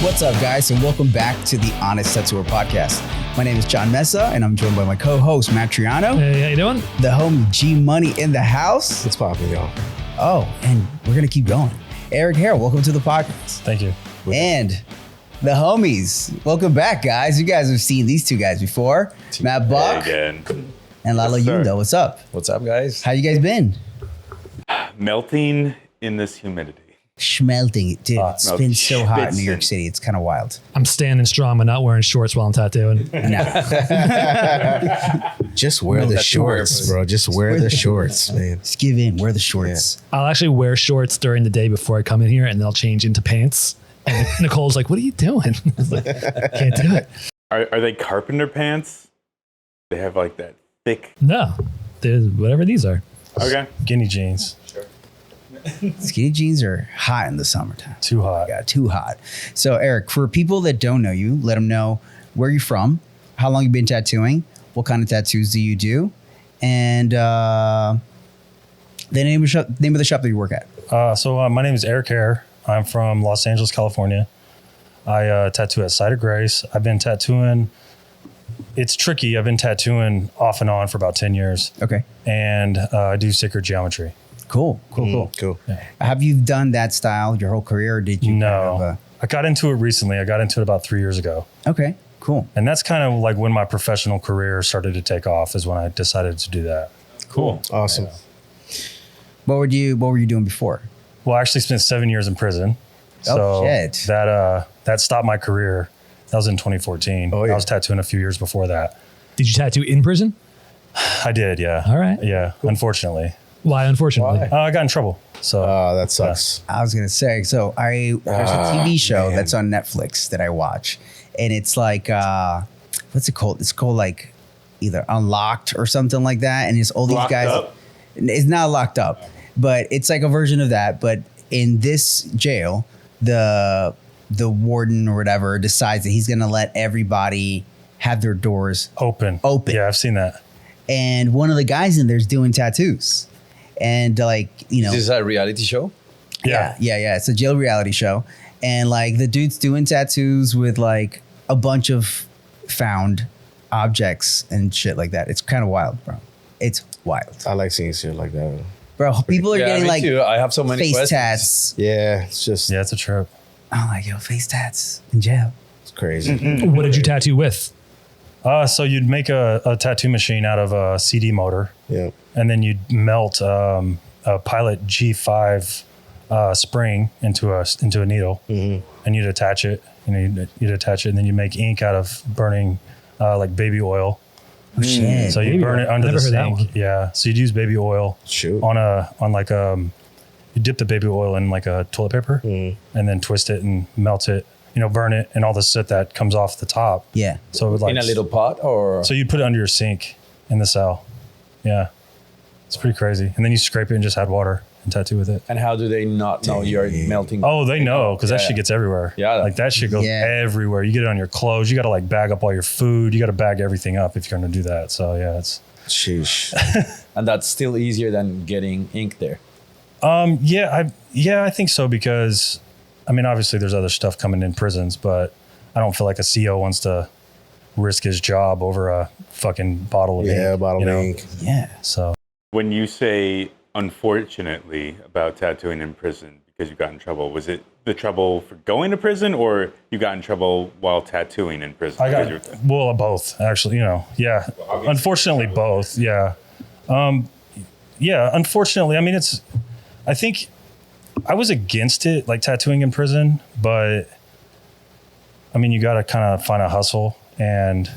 What's up, guys, and welcome back to the Honest Tattooer Podcast. My name is John Mesa, and I'm joined by my co-host, Matt Truiano. Hey, how you doing? The homie G Money in the house. It's popping, y'all. Oh, and we're going to keep going. Eric Hare, welcome to the podcast. Thank you. And the homies, welcome back, guys. You guys have seen these two guys before. Matt Buck again. and Lalo Yunda. What's up? What's up, guys? How you guys been? Melting in this humidity. Schmelting. Dude, it's been so hot in New York Schwitzen. City. It's kind of wild. I'm standing strong, but not wearing shorts while I'm tattooing. Just wear the shorts, bro. Just wear the shorts, man. Just give in. Wear the shorts. I'll actually wear shorts during the day before I come in here, and then I'll change into pants. And Nicole's like, "What are you doing?" I was like, "Can't do it." Are they carpenter pants? They have like that thick. No, there's whatever these are. Okay. Skinny jeans. Skinny jeans are hot in the summertime. Too hot. Yeah, too hot. So, Eric, for people that don't know you, let them know where you're from, how long you've been tattooing, what kind of tattoos do you do, and the name of the shop that you work at. So my name is Eric Hare. I'm from Los Angeles, California. I tattoo at Site of Grace. I've been tattooing. It's tricky. I've been tattooing off and on for about 10 years. Okay. And I do sacred geometry. Cool. Yeah. Have you done that style your whole career, or did you? No. I got into it recently. I got into it about 3 years ago. Okay, cool. And that's kind of like when my professional career started to take off, is when I decided to do that. Cool. Awesome. What were you doing before? Well, I actually spent 7 years in prison. So shit. that stopped my career. That was in 2014. Oh, yeah. I was tattooing a few years before that. Did you tattoo in prison? I did, yeah. All right. Yeah, unfortunately. Why? Unfortunately. I got in trouble. So That sucks. I was gonna say, so there's a TV show man. that's on Netflix that I watch, and it's like, what's it called? It's called like either Unlocked or something like that, and it's all these Locked guys. Up? It's not Locked Up, but it's like a version of that. But in this jail, the warden or whatever decides that he's gonna let everybody have their doors open. Yeah, I've seen that. and one of the guys in there's doing tattoos, and like This is a reality show? Yeah. It's a jail reality show. And like the dude's doing tattoos with like a bunch of found objects and shit like that. It's kind of wild, bro. It's wild. I like seeing shit like that. Bro, people are getting me like too. I have so many face questions. tats. Yeah, it's just Yeah, it's a trip. I'm like, yo, face tats in jail. it's crazy. What did you tattoo with? So you'd make a tattoo machine out of a CD motor, Yeah. and then you'd melt a Pilot G5 spring into a needle, and you'd attach it. You'd attach it, and then you make ink out of burning like baby oil. Oh shit. So you Baby burn oil. it under Never the heard that sink. one. Yeah. So you'd use baby oil Shoot. you dip the baby oil in like a toilet paper, and then twist it and melt it. Burn it, and all the soot that comes off the top. Yeah. So it would like In a little pot, or So you put it under your sink in the cell. Yeah. It's pretty crazy. And then you scrape it and just add water and tattoo with it. and how do they not know you're melting? Oh, they know, because that Yeah. shit gets everywhere. Yeah. Like that shit goes Yeah. everywhere. You get it on your clothes. You got to like bag up all your food. You got to bag everything up if you're going to do that. So yeah, it's, Sheesh. And that's still easier than getting ink there. I think so, because obviously there's other stuff coming in prisons, but I don't feel like a CO wants to risk his job over a fucking bottle of ink. Yeah, bottle of ink. Yeah. So When you say unfortunately about tattooing in prison because you got in trouble, was it the trouble for going to prison, or you got in trouble while tattooing in prison? I Because got, you're- well, both actually, yeah. Unfortunately, both. Yeah. Unfortunately, I think I was against it, like tattooing in prison, but you got to kind of find a hustle, and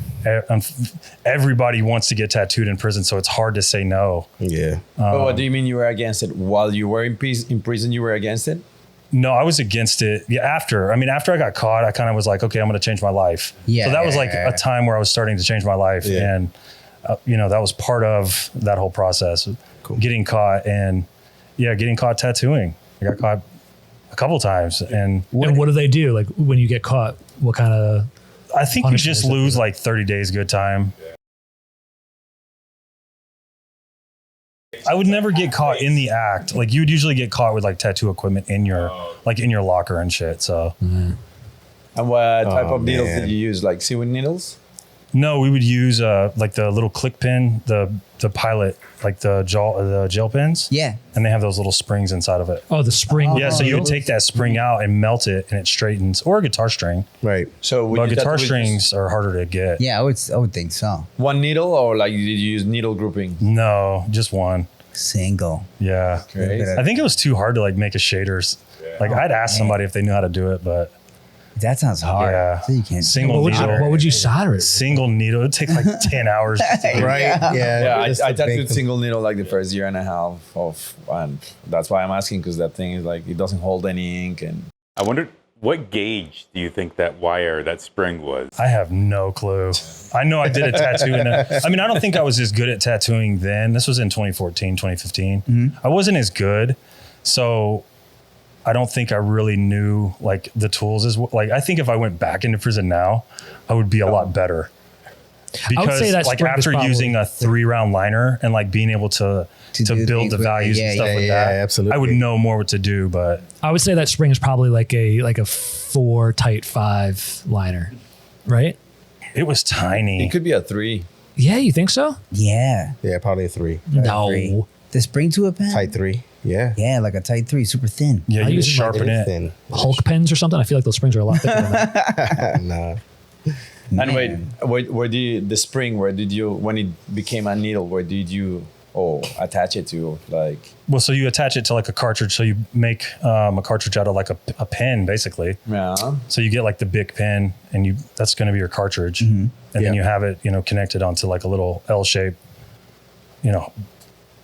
everybody wants to get tattooed in prison. So it's hard to say no. Yeah. But what do you mean you were against it? While you were in prison, you were against it? No, I was against it. Yeah, after I got caught, I kind of was like, okay, I'm going to change my life. Yeah, So that was yeah, like yeah. a time where I was starting to change my life. Yeah. And, that was part of that whole process, getting caught and getting caught tattooing. I got caught a couple times. And And what do they do? Like when you get caught, what kind of I think you punishment just is that? lose like 30 days good time. I would never get caught in the act. Like you would usually get caught with like tattoo equipment in your locker and shit. So And what type of needles man. did you use? Like sewing needles? No, we would use like the little click pin, the pilot, like the gel pins. Yeah. And they have those little springs inside of it. Oh, the spring. Yeah, so you would take that spring out and melt it, and it straightens, or a guitar string. Right. So would But you guitar tattoo with strings are harder to get. Yeah, I would think so. one needle, or like did you use needle grouping? No, just one. Single. Yeah. Great. I think it was too hard to like make a shaders. Like I'd ask somebody if they knew how to do it, but That sounds hard. Yeah. So you can't. Single What would, you, needle. what would you solder it? Single needle. It'd take like 10 hours. Right. Yeah. Yeah, just I to make tattooed them- single needle like the first year and a half of, and that's why I'm asking, because that thing is like it doesn't hold any ink. And I wonder what gauge do you think that wire, that spring was? I have no clue. I know I did a tattoo. I mean, I don't think I was as good at tattooing then. This was in 2014, 2015. I wasn't as good. So I don't think I really knew like the tools as well. Like, I think if I went back into prison now, I would be a lot better. Because say that like spring is after probably- using a 3-round liner and like being able to do build things the with it. values Yeah, and stuff yeah, like yeah, that, absolutely. I would know more what to do. But I would say that spring is probably like a 4 tight 5 liner, right? it was tiny. it could be a 3. Yeah, you think so? Yeah. Yeah, probably a 3. No. Three. The spring to a pen. Tight 3. Yeah. Yeah, like a tight 3, super thin. Yeah, I you use just my sharpen it. Thin. Hulk pens or something. I feel like those springs are a lot thicker than that. Nah. And Man. where did you, the spring? Where did you, when it became a needle? Where did you attach it to? Like, Well, so you attach it to like a cartridge. So you make a cartridge out of like a pen, basically. yeah, So you get like the Bic pen, and that's going to be your cartridge, and then Yeah. you have it, connected onto like a little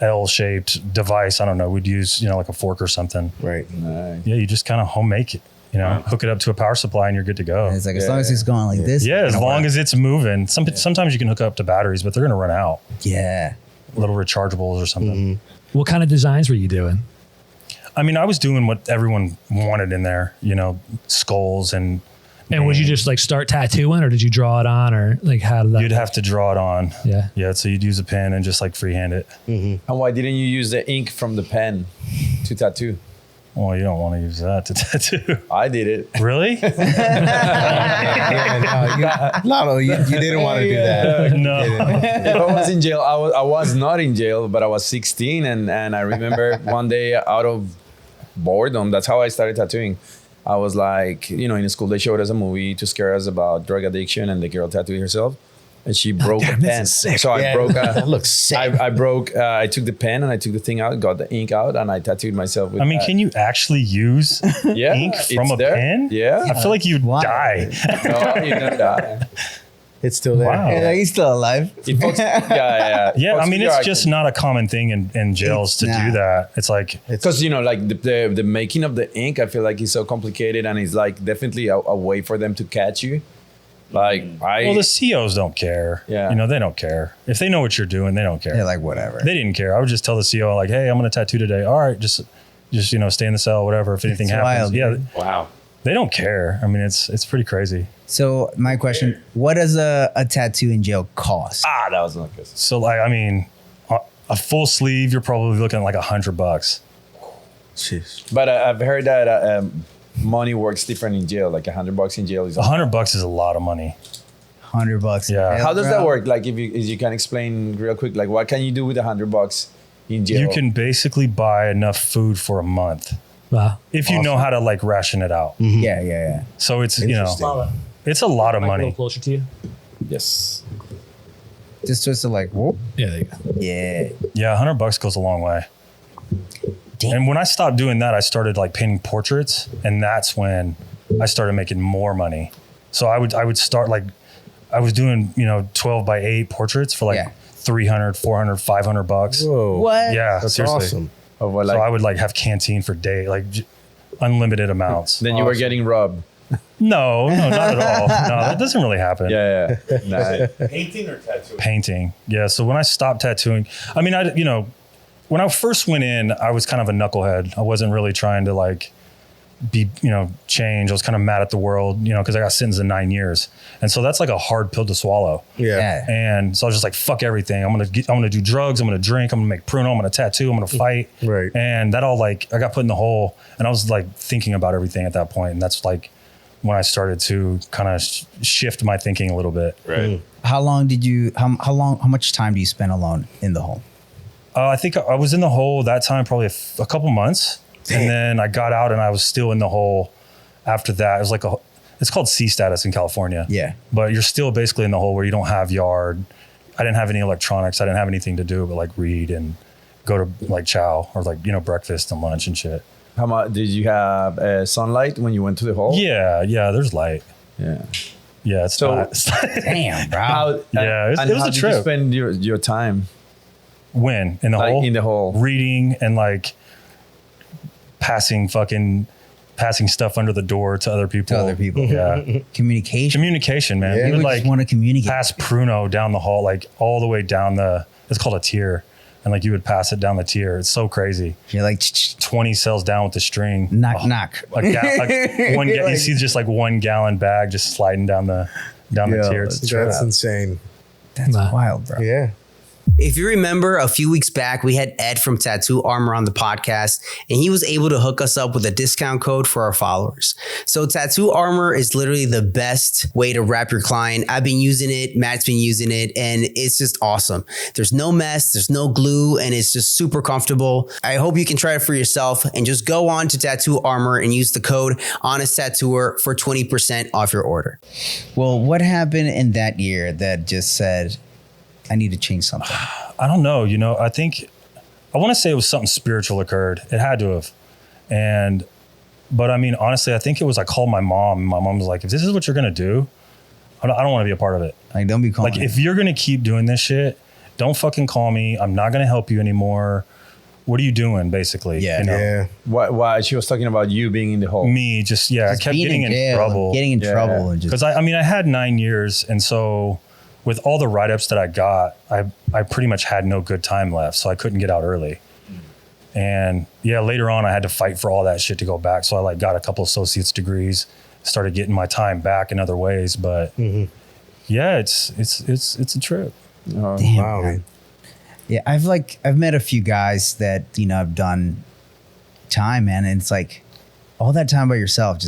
L-shaped device. I don't know. We'd use like a fork or something. Right. nice. Yeah, you just kind of home make it. Hook it up to a power supply, and you're good to go. It's like as long as it's going like this. Yeah, as it'll long work. as it's moving. Sometimes you can hook up to batteries, but they're going to run out. Yeah. Little rechargeables or something. What kind of designs were you doing? I mean, I was doing what everyone wanted in there. Skulls and And would you just like start tattooing, or did you draw it on, or like how did that? you'd have to draw it on. Yeah. Yeah. So you'd use a pen and just like freehand it. And why didn't you use the ink from the pen to tattoo? Well, you don't want to use that to tattoo. I did it. Really? Yeah, no, Lalo, you didn't want to do that. No. If I was in jail, I was not in jail, but I was 16, and I remember one day out of boredom, that's how I started tattooing. I was like, in school they showed us a movie to scare us about drug addiction, and the girl tattooed herself, and she broke the pen. So I broke. That looks sick. I broke. I took the pen and I took the thing out, got the ink out, and I tattooed myself with. I mean, that. can you actually use yeah, ink from it's a there. pen? Yeah. I feel like you'd Why? die. No, you know that. It's still there. Wow. Yeah, he's still alive. It fucks, yeah. Yeah, I Fucks mean, with it's your just acting. not a common thing in jails to Nah. do that. It's like, Because like the making of the ink, I feel like is so complicated, and it's like definitely a way for them to catch you. Like well, the COs don't care. Yeah. They don't care. If they know what you're doing, they don't care. They're like, whatever. They didn't care. I would just tell the CO like, hey, I'm going to tattoo today. All right, just stay in the cell, whatever. If anything It's happens, wild, yeah, dude. Wow. they don't care. I mean, it's pretty crazy. So my question, what does a tattoo in jail cost? that was not good. So like, I mean, a full sleeve, you're probably looking at like $100. Jeez. But I've heard that money works different in jail. Like $100 in jail is. $100 is a lot of money. $100. Yeah. Hell, How does bro. that work? Like, if you can explain real quick, like what can you do with $100 in jail? You can basically buy enough food for a month Wow. if you know how to like ration it out. Yeah. So it's Interesting. it's a lot of money. closer to you. Yes. Just to like, whoop. Yeah, there you go. Yeah. Yeah, $100 goes a long way. Damn. And when I stopped doing that, I started like painting portraits, and that's when I started making more money. So I would start like I was doing 12 by 8 portraits for like Yeah. $300, $400, $500. Whoa. What? Yeah, That's seriously. awesome. Of what, So like, I would like have canteen for day, like unlimited amounts. then you were getting robbed. No, not at all. No, that doesn't really happen. Yeah. Nah. Painting or tattooing? Painting. Yeah. So when I stopped tattooing, I mean, when I first went in, I was kind of a knucklehead. I wasn't really trying to like be, change. I was kind of mad at the world, because I got sentenced in 9 years. And so that's like a hard pill to swallow. Yeah. And so I was just like, fuck everything. I'm going to do drugs. I'm going to drink. I'm going to make pruno. I'm going to tattoo. I'm going to fight. Right. And that all like, I got put in the hole, and I was like thinking about everything at that point. And that's like when I started to kind of shift my thinking a little bit. Right. How much time do you spend alone in the hole? I think I was in the hole that time, probably a couple months. And then I got out and I was still in the hole after that. It was like it's called C status in California. Yeah. But you're still basically in the hole where you don't have yard. I didn't have any electronics. I didn't have anything to do but like read and go to like chow or like, breakfast and lunch and shit. How much did you have sunlight when you went to the hole? Yeah. There's light. Yeah. Yeah. It's So- not. Damn, bro. Yeah, it was how a did trip. you spend your time? When? In the Like, hole? in the hole. Reading and like passing stuff under the door to other people. Yeah. Communication, man. Yeah. We would People like just want to communicate. pass Pruno down the hall, like all the way down it's called a tier. And like you would pass it down the tier. It's so crazy. You're like, 20 cells down with the string. knock, knock. You see just like 1 gallon bag just sliding down the tier. It's That's insane. That's Nah. wild, bro. Yeah. If you remember a few weeks back, we had Ed from Tattoo Armor on the podcast, and he was able to hook us up with a discount code for our followers. So Tattoo Armor is literally the best way to wrap your client. I've been using it, Matt's been using it, and it's just awesome. There's no mess, there's no glue, and it's just super comfortable. I hope you can try it for yourself and just go on to Tattoo Armor and use the code Honest Tattooer for 20% off your order. Well, what happened in that year that just said, I need to change something? I don't know. I think I want to say it was something spiritual occurred. It had to have. But I mean, honestly, I think it was, I called my mom and my mom was like, if this is what you're going to do, I don't want to be a part of it. Like, don't be calling. Like, if you're going to keep doing this shit, don't fucking call me. I'm not going to help you anymore. What are you doing, basically? Yeah. Yeah. Why she was talking about you being in the hole? Me, I kept being getting in jail, trouble. Getting in Yeah. trouble. And just, Because I had 9 years. And so with all the write-ups that I got, I pretty much had no good time left. So I couldn't get out early. And yeah, later on I had to fight for all that shit to go back. So I like got a couple associate's degrees, started getting my time back in other ways. But yeah, it's a trip. Oh, damn, Wow, man. man. Yeah, I've met a few guys that, have done time, man. And it's like all that time by yourself,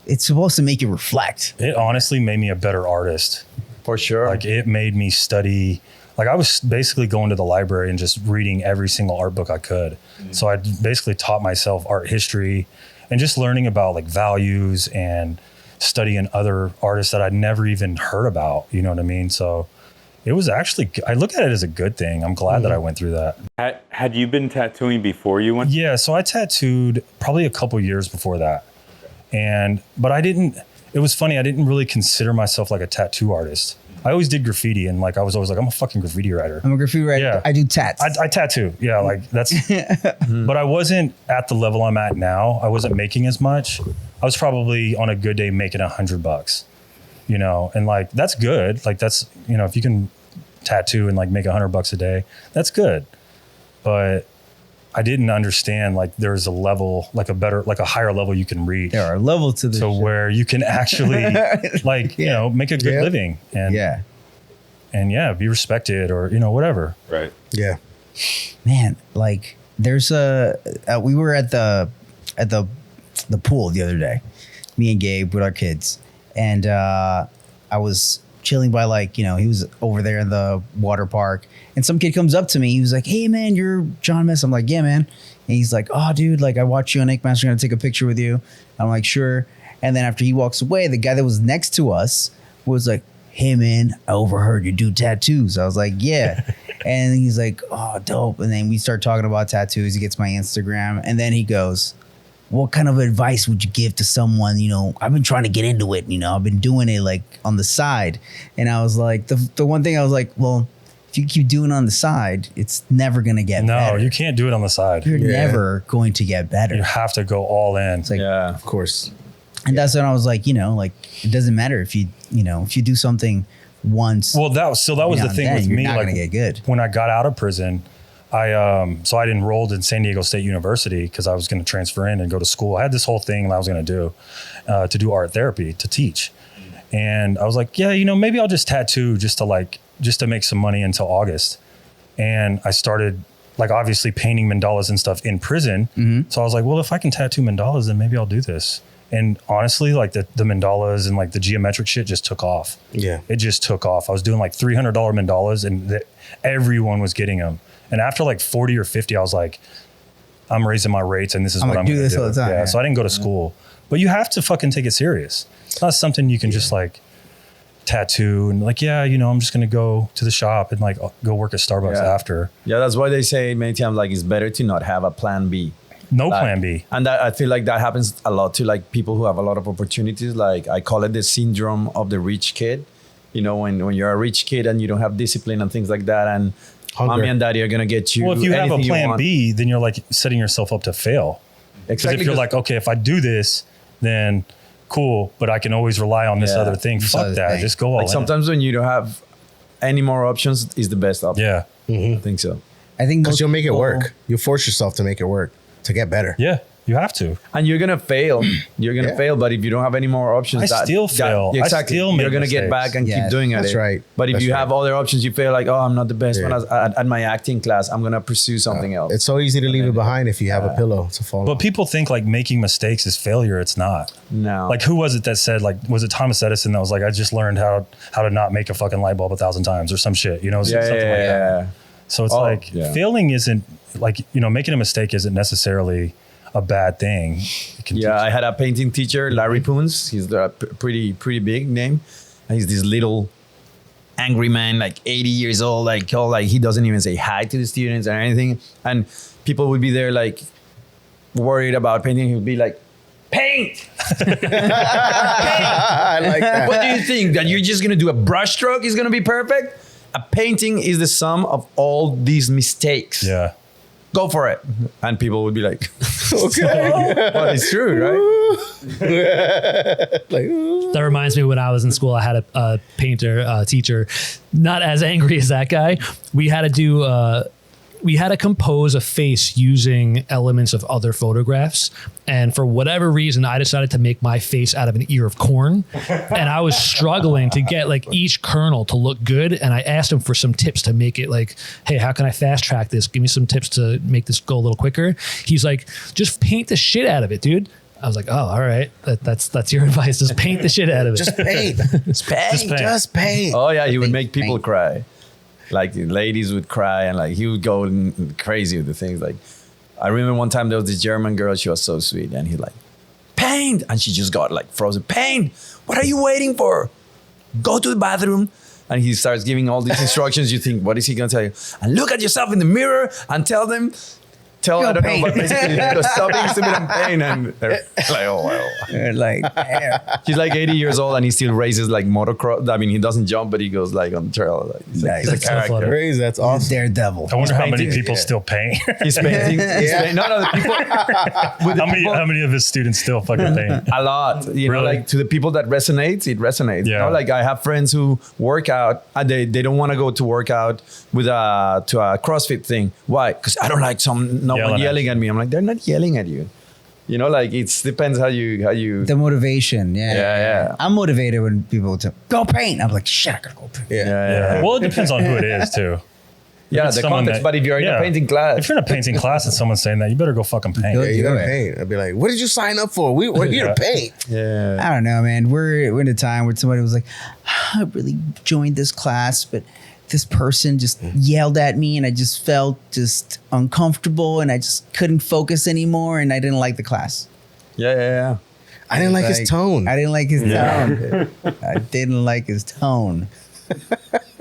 it's supposed to make you reflect. It honestly made me a better artist. for sure. Like it made me study. Like I was basically going to the library and just reading every single art book I could. So I basically taught myself art history and just learning about like values and studying other artists that I'd never even heard about. You know what I mean? So it was actually, I look at it as a good thing. I'm glad that I went through that. Had you been tattooing before you went? Yeah. So I tattooed probably a couple years before that. But it was funny. I didn't really consider myself like a tattoo artist. I always did graffiti and like, I was always like, I'm a fucking graffiti writer. I'm a graffiti writer. Yeah. I do tats. I tattoo. Yeah. Like that's, but I wasn't at the level I'm at now. I wasn't making as much. I was probably on a good day making $100, and like, that's good. Like that's, if you can tattoo and like make $100 a day, that's good. But I didn't understand like there's a level, like a higher level you can reach. there are levels to this. So shit. where you can actually like, make a good Yeah. living and be respected or, whatever. Right. Yeah. Man, like there's we were at the pool the other day, me and Gabe with our kids, and I was chilling by he was over there in the water park, and some kid comes up to me. He was like, "Hey man, you're John Mesa." I'm like, "Yeah, man." And he's like, "Oh dude, like I watched you on Ink Master, gonna take a picture with you." I'm like, "Sure." And then after he walks away, the guy that was next to us was like, "Hey man, I overheard you do tattoos." I was like, "Yeah." And he's like, "Oh, dope." And then we start talking about tattoos. He gets my Instagram, and then he goes, "What kind of advice would you give to someone, I've been trying to get into it, I've been doing it like on the side." And I was like, the one thing I was like, well, if you keep doing it on the side, it's never going to get better. No, you can't do it on the side. You're never going to get better. You have to go all in. It's like, yeah. Of course. and that's when I was like, like it doesn't matter if you do something once. Well, that was the thing with you're me. not Like going to get good. when I got out of prison, I'd enrolled in San Diego State University because I was going to transfer in and go to school. I had this whole thing that I was going to do art therapy, to teach. And I was like, yeah, maybe I'll just tattoo just to make some money until August. And I started like obviously painting mandalas and stuff in prison. So I was like, well, if I can tattoo mandalas, then maybe I'll do this. And honestly, like the mandalas and like the geometric shit just took off. Yeah. It just took off. I was doing like $300 mandalas and everyone was getting them. And after like 40 or 50, I was like, I'm raising my rates and this is what I'm going to do. All the time. Yeah. So I didn't go to school. But you have to fucking take it serious. It's not something you can just like tattoo and like, yeah, you know, I'm just going to go to the shop and like go work at Starbucks after. Yeah, that's why they say many times like it's better to not have a plan B. No Like, plan B. And that, I feel like that happens a lot to like people who have a lot of opportunities. Like I call it the syndrome of the rich kid. You know, when you're a rich kid and you don't have discipline and things like that, and Hunger. mommy and daddy are gonna get you. Well, if you have a anything you plan want. B, then you're like setting yourself up to fail. Because Exactly. if you're like, okay, if I do this, then cool, but I can always rely on this Yeah. other thing. This Fuck other that. thing. Just go all like in. sometimes when you don't have any more options, is the best option. Yeah. I think so. I think Because most you'll make it people- work. You'll force yourself to make it work to get better. Yeah. You have to. And you're gonna fail. You're gonna Yeah. fail. But if you don't have any more options, I still fail. I exactly. still make you're gonna get mistakes. back and Yeah, keep doing that's it. right. But if That's you right. have other options, you feel like, oh, I'm not the best Yeah. when I was at my acting class. I'm gonna pursue something else. It's so easy to leave it behind if you have a pillow to fall But on. people think like making mistakes is failure. It's not. No. Like who was it that said like, was it Thomas Edison that was like, I just learned how to not make a fucking light bulb 1,000 times or some shit, you know, yeah, something like that. So it's Oh, like yeah. failing isn't like, you know, making a mistake isn't necessarily a bad thing. It can Yeah, teach- I had a painting teacher, Larry Poons. He's a pretty big name. And he's this little angry man, like 80 years old, like he doesn't even say hi to the students or anything. And people would be there like worried about painting. He would be like, paint. I like that. What do you think? That you're just gonna do a brush stroke is gonna be perfect? A painting is the sum of all these mistakes. yeah. Go for it. And people would be like, Okay. but it's true, right? Like, ooh. That reminds me when I was in school, I had a painter teacher, not as angry as that guy. We had to compose a face using elements of other photographs. And for whatever reason, I decided to make my face out of an ear of corn. And I was struggling to get like each kernel to look good. And I asked him for some tips to make it like, hey, how can I fast track this? Give me some tips to make this go a little quicker. He's like, just paint the shit out of it, dude. I was like, oh, all right. That's your advice. Just paint the shit out of it. Just paint. Just paint. paint. Just paint. Oh yeah, he would make people paint. cry. Like the ladies would cry, and like he would go crazy with the things. Like I remember one time there was this German girl. She was so sweet, and he like paint, and she just got like frozen. Paint. What are you waiting for? Go to the bathroom. And he starts giving all these instructions. You think, what is he gonna tell you? And look at yourself in the mirror and tell them. I don't know, but basically stop being stupid and paint. And they're like, oh wow. They're like, damn. He's like 80 years old and he still races like motocross. I mean, he doesn't jump, but he goes like on the trail. Like, he's, Nice. he's a That's so character. funny. Crazy. That's awesome. Daredevil. I wonder how many painting. people still paint. He's painting. No, the people. With the people How many of his students still fucking paint? a lot. You know, Really? like to the people that resonates, it resonates. You Yeah. know, like I have friends who work out and they don't want to go to work out with to a CrossFit thing. Why? Because I don't like no one yelling at me. I'm like, they're not yelling at you. You know, like it depends how you. The motivation. Yeah. Yeah. I'm motivated when people tell go paint. I'm like, shit, I gotta go paint. Yeah. Yeah. Well, it depends on who it is too. Yeah, it's the someone context. that- But if you're in a yeah. painting class, If you're in a painting class and someone's saying that, you better go fucking paint. Go Yeah, you do gotta it. paint. I'd be like, what did you sign up for? We're here to paint. yeah. I don't know, man. We're in a time where somebody was like, I really joined this class, but this person just yelled at me and I just felt just uncomfortable and I just couldn't focus anymore and I didn't like the class. Yeah. I didn't like his tone. I didn't like his tone. I didn't like his tone.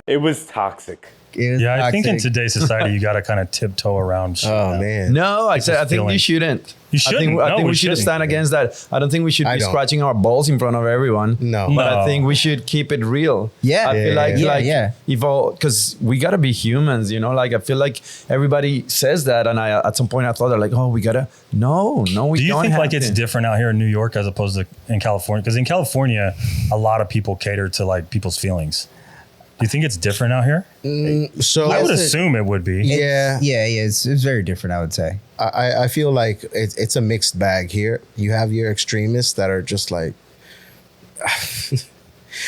It was toxic. It was Yeah, I think in toxic. today's society, you got to kind of tiptoe around shit. Oh, man. No, I think feeling. you shouldn't. You shouldn't. I No, think we we should shouldn't. stand against that. I don't think we should I be don't. scratching our balls in front of everyone. No. But I No. think we should keep it real. Yeah. I feel like Yeah. if all, because we gotta be humans, you know. Like I feel like everybody says that, and I at some point I thought they're like, oh, we gotta. No, we Do you don't think have like it's to. different out here in New York as opposed to in California? Because in California, a lot of people cater to like people's feelings. Do you think it's different out here? So I would assume it would be. Yeah. Yeah. It's very different, I would say. I feel like it's a mixed bag here. You have your extremists that are just like,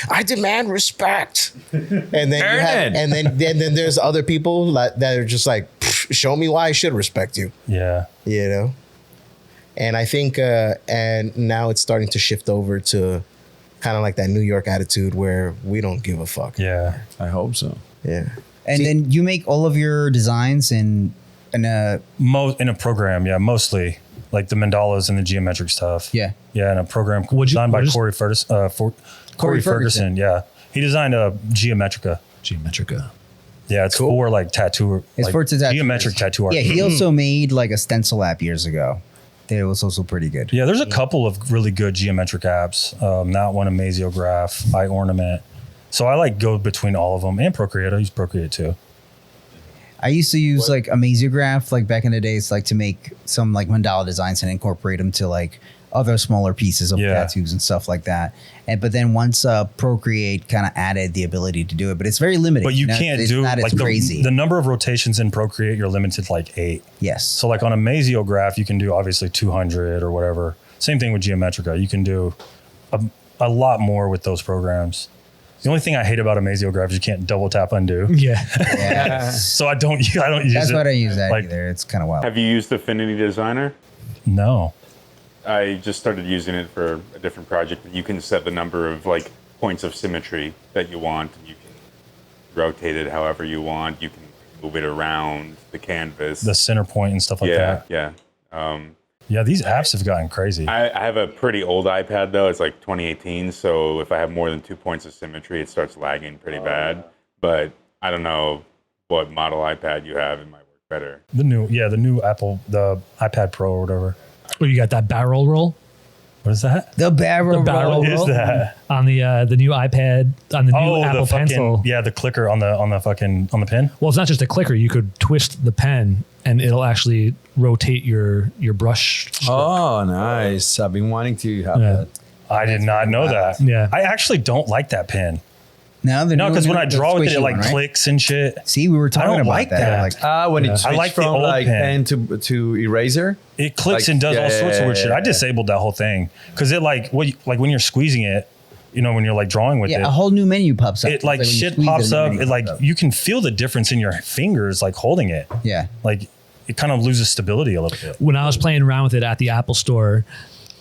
I demand respect, and then you Earn have, it. and then there's other people that are just like, show me why I should respect you. Yeah. You know, And I think, and now it's starting to shift over to kind of like that New York attitude where we don't give a fuck. Yeah. I hope so. Yeah. And then you make all of your designs in a In a program, yeah, mostly like the mandalas and the geometric stuff. Yeah. Yeah, in a program What'd you- designed by what is- Corey Corey Ferguson. Yeah. He designed a Geometrica. Geometrica. Yeah, it's for like tattoo. It's like for tattoo. geometric tattoo art. Yeah, he also made like a stencil app years ago. That was also pretty good. Yeah, there's a couple of really good geometric apps. That one, Amasiograph, iOrnament. So I like go between all of them and Procreate. I use Procreate too. I used to use like Amasiograph like back in the days, like to make some like mandala designs and incorporate them to like other smaller pieces of tattoos and stuff like that. But then once Procreate kind of added the ability to do it, but it's very limited. But you can't it's do not as like crazy. the number of rotations in Procreate. You're limited to like 8. Yes. So like on Amasiograph, you can do obviously 200 or whatever. Same thing with Geometrica. You can do a lot more with those programs. The only thing I hate about Amasiograph is you can't double tap undo. Yeah. Yeah. So I don't use That's it. why I don't use that like, either. It's kind of wild. Have you used Affinity Designer? No. I just started using it for a different project. You can set the number of like points of symmetry that you want. You can rotate it however you want. You can move it around the canvas. The center point and stuff like that. Yeah. Yeah, these apps have gotten crazy. I have a pretty old iPad though. It's like 2018. So if I have more than 2 points of symmetry, it starts lagging pretty bad. But I don't know what model iPad you have. It might work better. The new Apple, the iPad Pro or whatever. Or you got that barrel roll What is that? The barrel barrel What roll. is that? on the new iPad, on the new Apple the fucking, Pencil. yeah, the clicker on the pen. Well, it's not just a clicker. You could twist the pen and it'll actually rotate your brush. Oh, nice. I've been wanting to have Yeah. that. I did not know that. Yeah. I actually don't like that pen. No, Because when I draw with it, it like clicks and shit. See, we were talking don't about like that. that. Like, When it I switched like the from old like pen. pen to eraser. It clicks Like, and does yeah, all sorts of weird shit. I yeah. disabled that whole thing because it like when you're squeezing it, when you're like drawing with yeah, it, a whole new menu pops up. it like It's when you shit squeeze pops a new up. menu It like pops up. you can feel the difference in your fingers like holding it. Yeah. Like it kind of loses stability a little bit. When I was playing around with it at the Apple Store,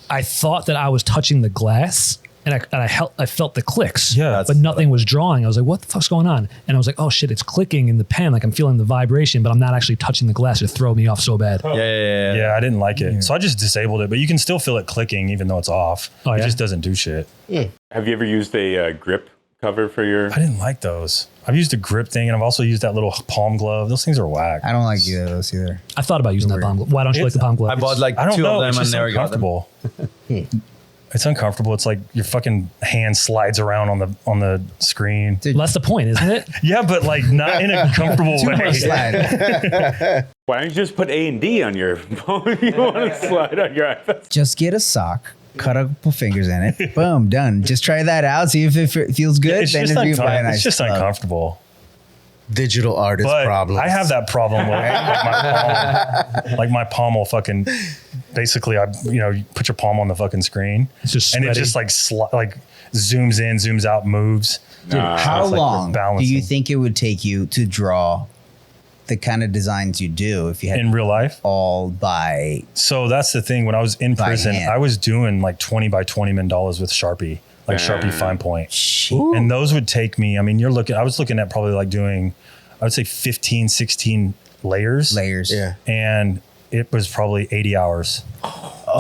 I thought that I was touching the glass. And I felt the clicks, Yeah. but nothing was drawing. I was like, "What the fuck's going on?" And I was like, "Oh shit, it's clicking in the pen. Like I'm feeling the vibration, but I'm not actually touching the glass. It threw me off so bad." Yeah. Yeah, I didn't like it. So I just disabled it, but you can still feel it clicking even though it's off. Oh, It yeah? just doesn't do shit. Have you ever used a grip cover for your? I didn't like those. I've used a grip thing and I've also used that little palm glove. Those things are whack. I don't like either of those either. I thought about using that palm glove. Why don't you like the palm glove? I bought like I don't 2 know. of It's them and just never got them. uncomfortable. It's uncomfortable. It's like your fucking hand slides around on the screen. Well, that's the point, isn't it? Yeah, but like not in a comfortable Too way. much slide. Why don't you just put A and D on your phone if you want to slide on your iPad? Just get a sock, cut a couple fingers in it. Boom, done. Just try that out. See if it feels good. It's then just, if you buy a nice it's just glove. uncomfortable. Digital artist But problem. I have that problem with my palm. Like my palm will fucking basically, you put your palm on the fucking screen, It's just and it sweaty. just like zooms in, zooms out, moves. How It's like long do balancing. you think it would take you to draw the kind of designs you do if you had In real life? all by? So that's the thing. When I was in By prison, hand. I was doing like 20 by 20 mandalas with Sharpie, like Sharpie fine point. And those would take me, I was looking at probably like doing, I would say 15, 16 layers. Yeah. And it was probably 80 hours.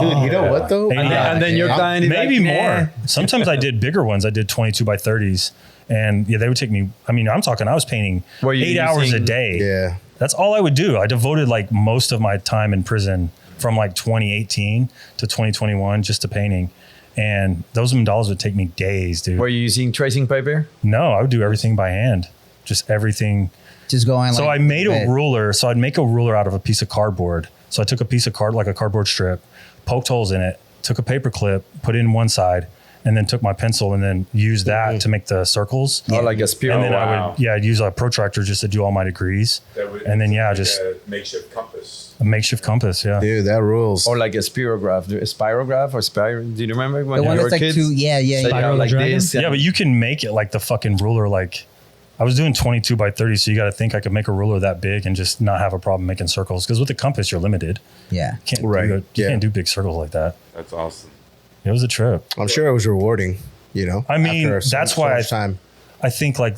Dude, you know what though? And then your client is Maybe like, more. "Nah." Sometimes I did bigger ones. I did 22 by 30s. And yeah, they would take me, I'm talking, I was painting Were you 8 hours a using- day. Yeah. That's all I would do. I devoted like most of my time in prison from like 2018 to 2021 just to painting. And those mandalas would take me days, dude. Were you using tracing paper? No, I would do everything by hand. Just everything. Just going. So I made a ruler. So I'd make a ruler out of a piece of cardboard. So I took a piece of like a cardboard strip, poked holes in it, took a paper clip, put it in one side, and then took my pencil and then used that to make the circles. Or like a spiral? And then I'd use a protractor just to do all my degrees. And then, just a makeshift compass. a makeshift compass. Yeah. Dude, that rules. Or like a spirograph, a spirograph or spiral. Do you remember when The one you were that's like kids? two. Yeah. So you have Spiral like dragon? this. Yeah, but you can make it like the fucking ruler, like I was doing 22 by 30. So you got to think I could make a ruler that big and just not have a problem making circles. Because with the compass, you're limited. Yeah. You can't do big circles like that. That's awesome. It was a trip. I'm sure it was rewarding, you know? I mean, after that's so why much time. I think like,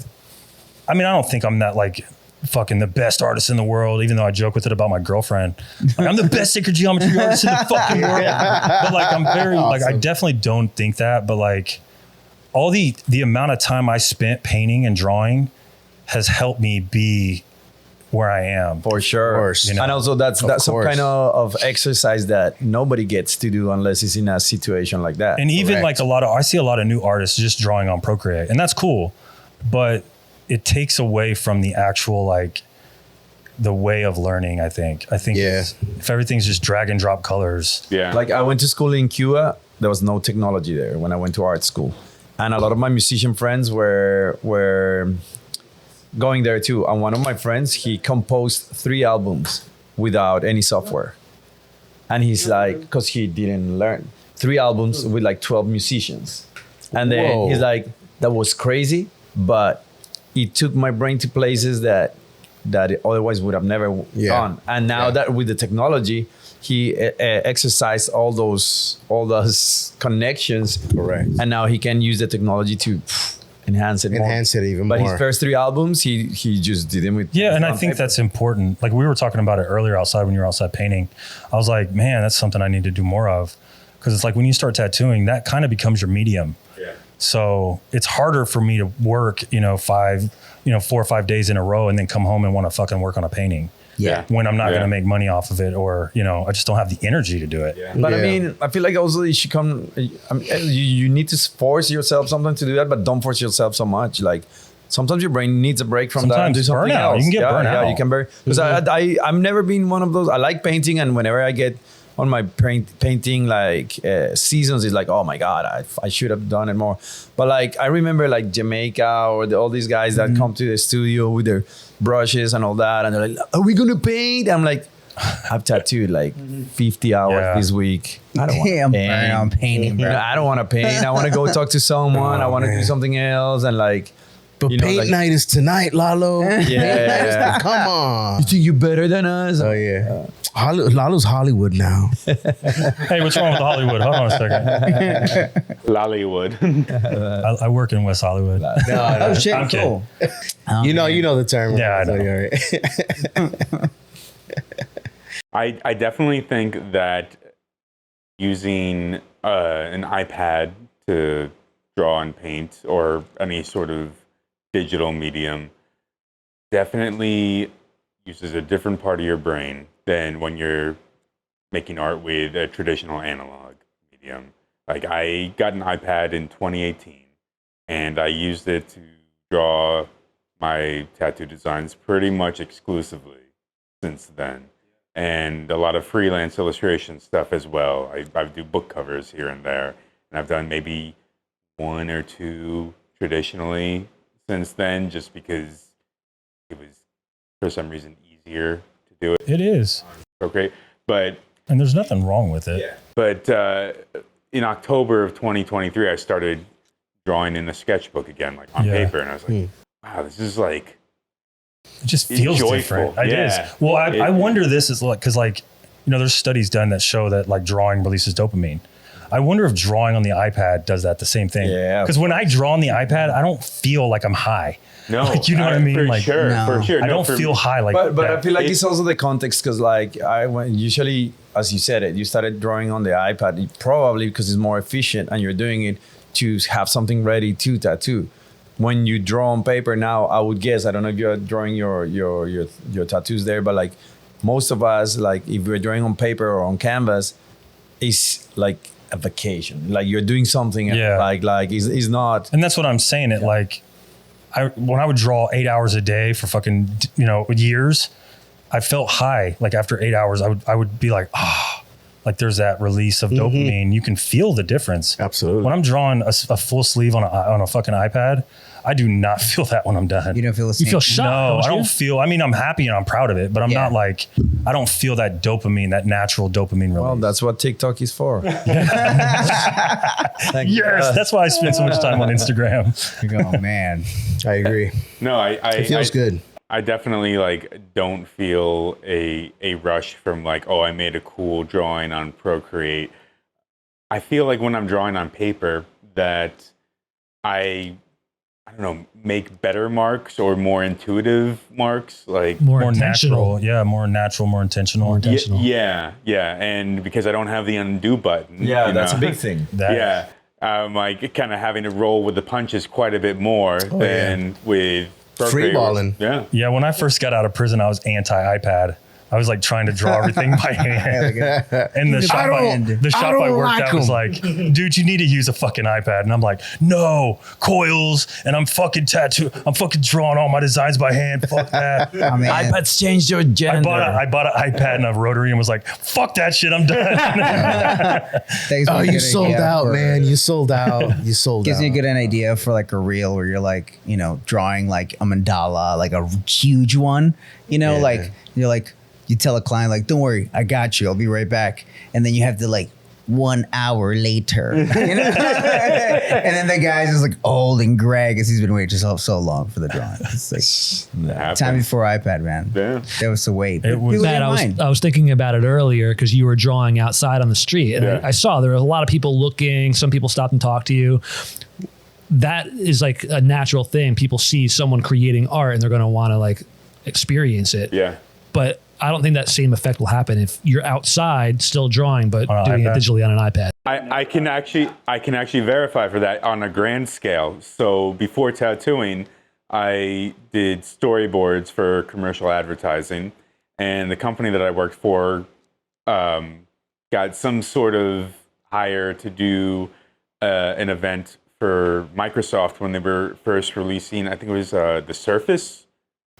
I mean, I don't think I'm that like fucking the best artist in the world, even though I joke with it about my girlfriend. Like, I'm the best sacred geometry artist in the fucking world. But like, I'm very, like, I definitely don't think that. But like, all the amount of time I spent painting and drawing has helped me be where I am. For sure. Of course. You know? And also that's some course. kind of exercise that nobody gets to do unless it's in a situation like that. And even Correct. like I see a lot of new artists just drawing on Procreate, and that's cool, but it takes away from the actual, like, the way of learning. I think if everything's just drag and drop colors. Yeah. Like I went to school in Cuba, there was no technology there when I went to art school. And a lot of my musician friends were going there too. And one of my friends, he composed 3 albums without any software. And he's like, because he didn't learn, 3 albums with like 12 musicians. And then Whoa. he's like, that was crazy, but it took my brain to places that it otherwise would have never gone. And now that with the technology, he exercised all those connections. Correct. And now he can use the technology to enhance it Even but more. his first 3 albums, he just did them with And I on think paper. that's important. Like we were talking about it earlier outside when you were outside painting. I was like, man, that's something I need to do more of. Because it's like when you start tattooing, that kind of becomes your medium. Yeah. So it's harder for me to work, 4 or 5 days in a row and then come home and want to fucking work on a painting. Yeah. When I'm not Yeah. going to make money off of it, or, I just don't have the energy to do it. Yeah. But I Yeah. mean, I feel like also you should come. I mean, you need to force yourself sometimes to do that, but don't force yourself so much. Like sometimes your brain needs a break from that and Sometimes do something burnout. else. You can get burnt Yeah, out. you can burn. Because I've never been one of those. I like painting, and whenever I get on my painting like seasons, it's like, oh my god, I should have done it more. But like I remember like Jamaica or all these guys that come to the studio with their brushes and all that, and they're like, are we gonna paint? I'm like, I've tattooed like 50 hours this week. I don't want to I'm paint. burning on painting, bro. I don't want to paint. I want to go talk to someone. I want to do something else, and like. But paint like, night is tonight, Lalo. Yeah. Come on. You think you're better than us? Oh yeah. Lalo's Hollywood now. Hey, what's wrong with Hollywood? Hold on a second. Lollywood. I work in West Hollywood. Oh shit, I'm cool. You know the term. Yeah, I So know. you're right. I definitely think that using an iPad to draw and paint, or any sort of digital medium, definitely uses a different part of your brain than when you're making art with a traditional analog medium. Like I got an iPad in 2018 and I used it to draw my tattoo designs pretty much exclusively since then. And a lot of freelance illustration stuff as well. I do book covers here and there, and I've done maybe 1 or 2 traditionally since then, just because it was for some reason easier to do it. It is. Okay, but And there's nothing wrong with it. But in October of 2023, I started drawing in a sketchbook again, like on paper, and I was like, wow, this is like. It just feels joyful. different. It Yeah. is. Well, I wonder this is like, because like, there's studies done that show that like drawing releases dopamine. I wonder if drawing on the iPad does that the same thing. Yeah. Because when I draw on the iPad, I don't feel like I'm high. No, Like, you know what I mean? For Like, sure, no. for sure. I No, don't for feel high like But that. I feel like It- it's also the context because like usually, as you said it, you started drawing on the iPad probably because it's more efficient and you're doing it to have something ready to tattoo. When you draw on paper now, I would guess, I don't know if you're drawing your tattoos there, but like most of us, like if we're drawing on paper or on canvas, it's like a vacation. Like you're doing something like it's not. And that's what I'm saying. It like, when I would draw 8 hours a day for fucking, years, I felt high. Like after 8 hours, I would be like, like there's that release of dopamine. You can feel the difference. Absolutely. When I'm drawing a full sleeve on a fucking iPad, I do not feel that when I'm done. You don't feel the same. You feel shocked. No, I don't you? feel, I mean, I'm happy and I'm proud of it, but I'm Yeah. not like, I don't feel that dopamine, that natural dopamine release. Well, that's what TikTok is for. Thank Yes, God. that's why I spend so much time on Instagram. Oh man. I agree. No, It feels good. I definitely like don't feel a rush from like, oh, I made a cool drawing on Procreate. I feel like when I'm drawing on paper that I don't know, make better marks or more intuitive marks, like More More intentional. natural. Yeah, more natural, more intentional. More intentional. yeah, and because I don't have the undo button. Yeah, you that's know? a big thing. That- Yeah, like kind of having to roll with the punches quite a bit more than with Procreate. Freeballing. Yeah. Yeah, when I first got out of prison, I was anti-iPad. I was like trying to draw everything by hand. And the shop I worked at was like, dude, you need to use a fucking iPad. And I'm like, no, coils, and I'm fucking drawing all my designs by hand. Fuck that. Oh, man. iPads changed your gender. I bought an iPad and a rotary and was like, fuck that shit, I'm done. Thanks for Oh, giving you an sold idea out, for- man. You sold out. You sold Gives out. me a good idea for like a reel where you're like, you know, drawing like a mandala, like a huge one, you know, Yeah. like you're like, you tell a client like, don't worry, I got you. I'll be right back. And then you have to like 1 hour later, you know? And then the guy's just like old and gray because he's been waiting so long for the drawing. It's like Happens. time before iPad, man. Yeah. That was the wait. It was- People Matt, didn't mind. I was thinking about it earlier because you were drawing outside on the street, and Yeah. I saw there were a lot of people looking. Some people stopped and talked to you. That is like a natural thing. People see someone creating art, and they're going to want to like experience it. Yeah. But I don't think that same effect will happen if you're outside still drawing, but On an doing iPad. it digitally on an iPad. I can actually verify for that on a grand scale. So before tattooing, I did storyboards for commercial advertising, and the company that I worked for got some sort of hire to do an event for Microsoft when they were first releasing. I think it was the Surface,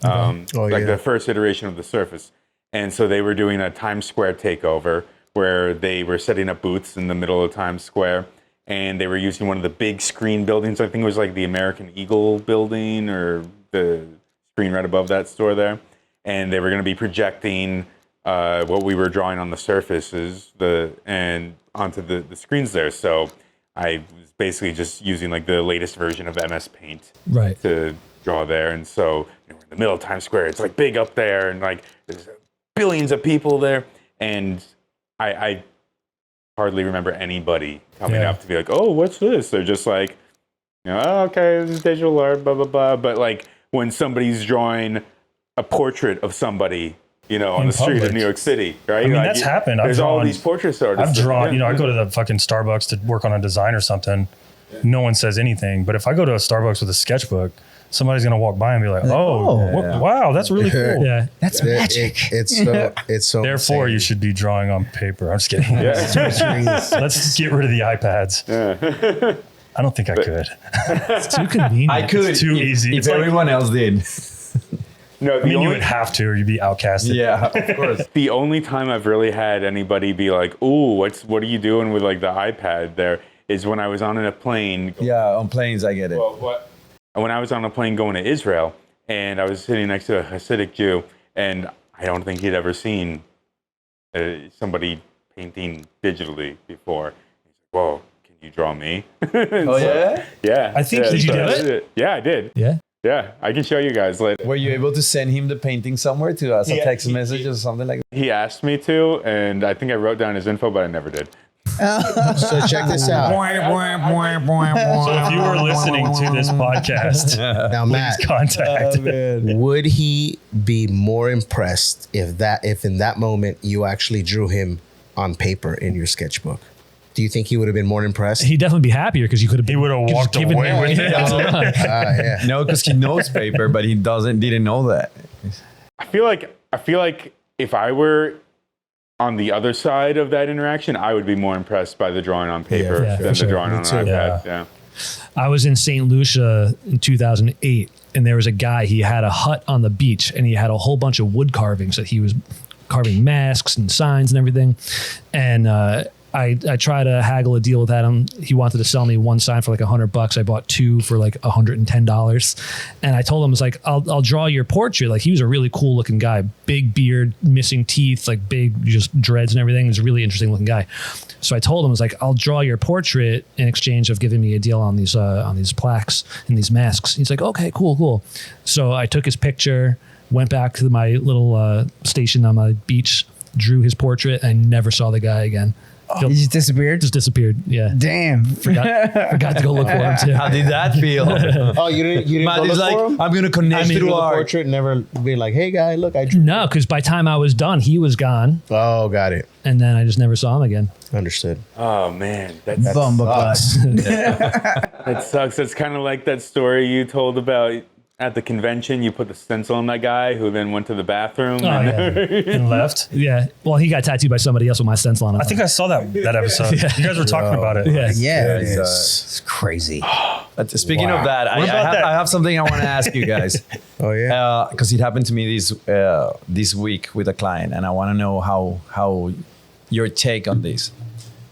like the first iteration of the Surface. And so they were doing a Times Square takeover where they were setting up booths in the middle of Times Square, and they were using one of the big screen buildings. I think it was like the American Eagle building or the screen right above that store there. And they were going to be projecting what we were drawing on the surfaces and onto the screens there. So I was basically just using like the latest version of MS Paint Right. to draw there. And so we're in the middle of Times Square. It's like big up there, and like there's billions of people there. And I hardly remember anybody coming Yeah. up to be like, oh, what's this? They're just like, you know, oh, okay, this is digital art, blah, blah, blah. But like when somebody's drawing a portrait of somebody, you know, on In the street public. of New York City, right? I mean, Like, that's happened. I've There's all drawn- these portrait artists. I've drawn, Yeah. I go to the fucking Starbucks to work on a design or something. No one says anything. But if I go to a Starbucks with a sketchbook, somebody's going to walk by and be like, wow, that's really cool. Yeah. That's magic. It's so Therefore, insane. you should be drawing on paper. I'm just kidding. Let's get rid of the iPads. I don't think I could. It's too convenient. I could. It's too easy. If It's like- everyone else did. No, I mean, you would have to, or you'd be outcasted. Yeah, of course. the only time I've really had anybody be like, "Ooh, what are you doing with like the iPad?" There is when I was on a plane. Yeah, on planes, I get it. When I was on a plane going to Israel, and I was sitting next to a Hasidic Jew, and I don't think he'd ever seen somebody painting digitally before. He's like, "Whoa, can you draw me?" Oh, yeah? Yeah. I think yeah, he so did I it? Yeah, I did. Yeah. Yeah, I can show you guys later. Were you able to send him the painting somewhere to us, a Yeah, text he- message or something like that? He asked me to, and I think I wrote down his info, but I never did. So check this out. So if you were listening to this podcast, Now, Matt, please contact. would he be more impressed if in that moment you actually drew him on paper in your sketchbook? Do you think he would have been more impressed? He'd definitely be happier because you could have. He would have walked away with it. Yeah. No, because he knows paper, but he didn't know that. I feel like if I were on the other side of that interaction, I would be more impressed by the drawing on paper Yeah, for than sure. the drawing Me on too. an iPad. Yeah. I was in St. Lucia in 2008, and there was a guy. He had a hut on the beach, and he had a whole bunch of wood carvings that he was carving masks and signs and everything. And I tried to haggle a deal with Adam. He wanted to sell me one sign for like $100. I bought two for like $110. And I told him, I was like, I'll draw your portrait. Like, he was a really cool looking guy, big beard, missing teeth, like big, just dreads and everything. He was a really interesting looking guy. So I told him, I was like, I'll draw your portrait in exchange of giving me a deal on these plaques and these masks. He's like, okay, cool. So I took his picture, went back to my little station on my beach, drew his portrait, and never saw the guy again. He just disappeared? Just disappeared. Yeah. Damn. Forgot to go look for him too. How did that feel? Oh, you didn't Matt go is look like, for him? I'm gonna connect Through through the art. portrait, never be like, hey guy, look, I drew. No, because by the time I was done, he was gone, Oh, got it. and then I just never saw him again. Understood. Oh man, that Bumba sucks. That sucks. That's kind of like that story you told about at the convention. You put the stencil on that guy who then went to the bathroom. Oh, and yeah. And left. Yeah. Well, he got tattooed by somebody else with my stencil on it. I think I saw that episode. You guys were talking about it. Yeah. Yeah, Yes. it's crazy. Speaking of that, What about that? I have something I want to ask you guys. Oh yeah. Because it happened to me this week with a client, and I want to know how your take on this.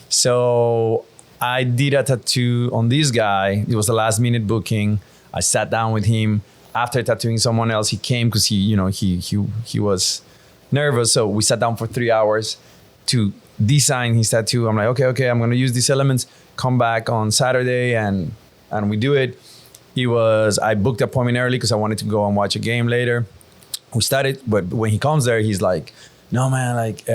So I did a tattoo on this guy. It was a last minute booking. I sat down with him after tattooing someone else. He came because he was nervous. So we sat down for 3 hours to design his tattoo. I'm like, okay, I'm gonna use these elements. Come back on Saturday and we do it. I booked the appointment early because I wanted to go and watch a game later. We started, but when he comes there, he's like, no man, like,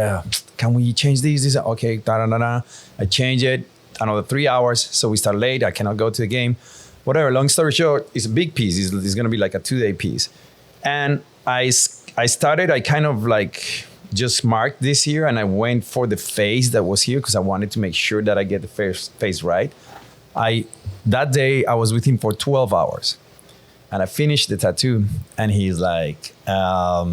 can we change these? Okay, da. I change it, another 3 hours. So we start late. I cannot go to the game. Whatever, long story short, it's a big piece. It's gonna be like a 2-day piece. And I kind of like just marked this here, and I went for the face that was here because I wanted to make sure that I get the face right. That day I was with him for 12 hours and I finished the tattoo and he's like, are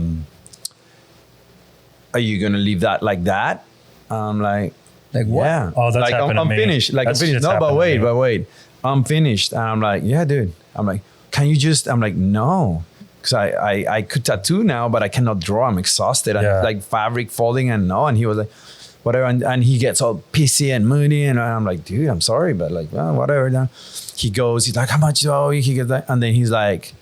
you gonna leave that like that? I'm like Like what? yeah. Oh, that's like happened to I'm me. finished. Like I'm That's finished. just No, happened to but me. wait. I'm finished. And I'm like, yeah, dude. I'm like, can you just? I'm like, no, because I could tattoo now, but I cannot draw. I'm exhausted. Yeah. I'm like fabric folding and no. And he was like, whatever. And he gets all pissy and moody, and I'm like, dude, I'm sorry, but like, well, whatever. Then he's like, how much do I owe you? He gets that, and then he's like,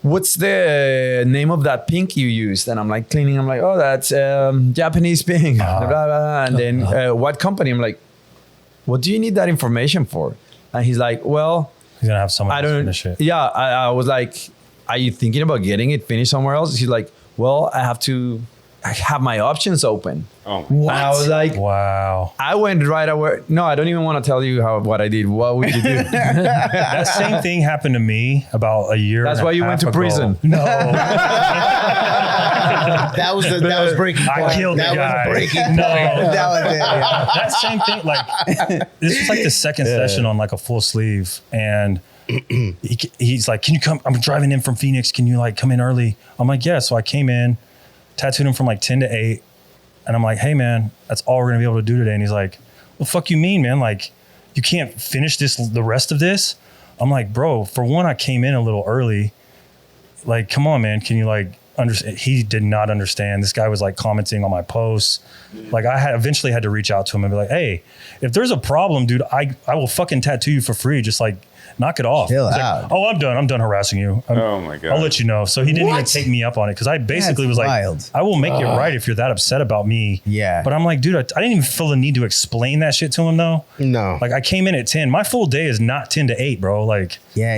what's the name of that pink you used? And I'm like cleaning. I'm like, oh, that's Japanese pink. Blah, blah, blah. And then what company? I'm like, what do you need that information for? And he's like, well, He's gonna have someone I else don't. finish it. Yeah, I was like, are you thinking about getting it finished somewhere else? He's like, well, I have my options open. Oh, And I was like, Wow. I went right away. No, I don't even want to tell you what I did. What would you do? That same thing happened to me about a year. That's and a why you went half to ago. prison. No, That was breaking point. I killed the That guy. was breaking No. point. That was it. Yeah. that same thing. Like this was like the second session on like a full sleeve, and he's like, "Can you come? I'm driving in from Phoenix. Can you like come in early?" I'm like, "Yeah." So I came in, tattooed him from like 10 to 8, and I'm like, "Hey man, that's all we're gonna be able to do today." And he's like, "Well, fuck you mean, man? Like, you can't finish the rest of this?" I'm like, "Bro, for one, I came in a little early. Like, come on, man. Can you like understand?" He did not understand. This guy was like commenting on my posts. Like I eventually had to reach out to him and be like, "Hey, if there's a problem, dude, I will fucking tattoo you for free. Just like knock it off." Chill He's like, out. "Oh, I'm done. I'm done harassing you. Oh my God. I'll let you know." So he didn't even What? take me up on it because I basically That's was like, wild. "I will make it right if you're that upset about me." Yeah. But I'm like, dude, I didn't even feel the need to explain that shit to him though. No. Like I came in at 10. My full day is not 10 to 8, bro. Like, Yeah.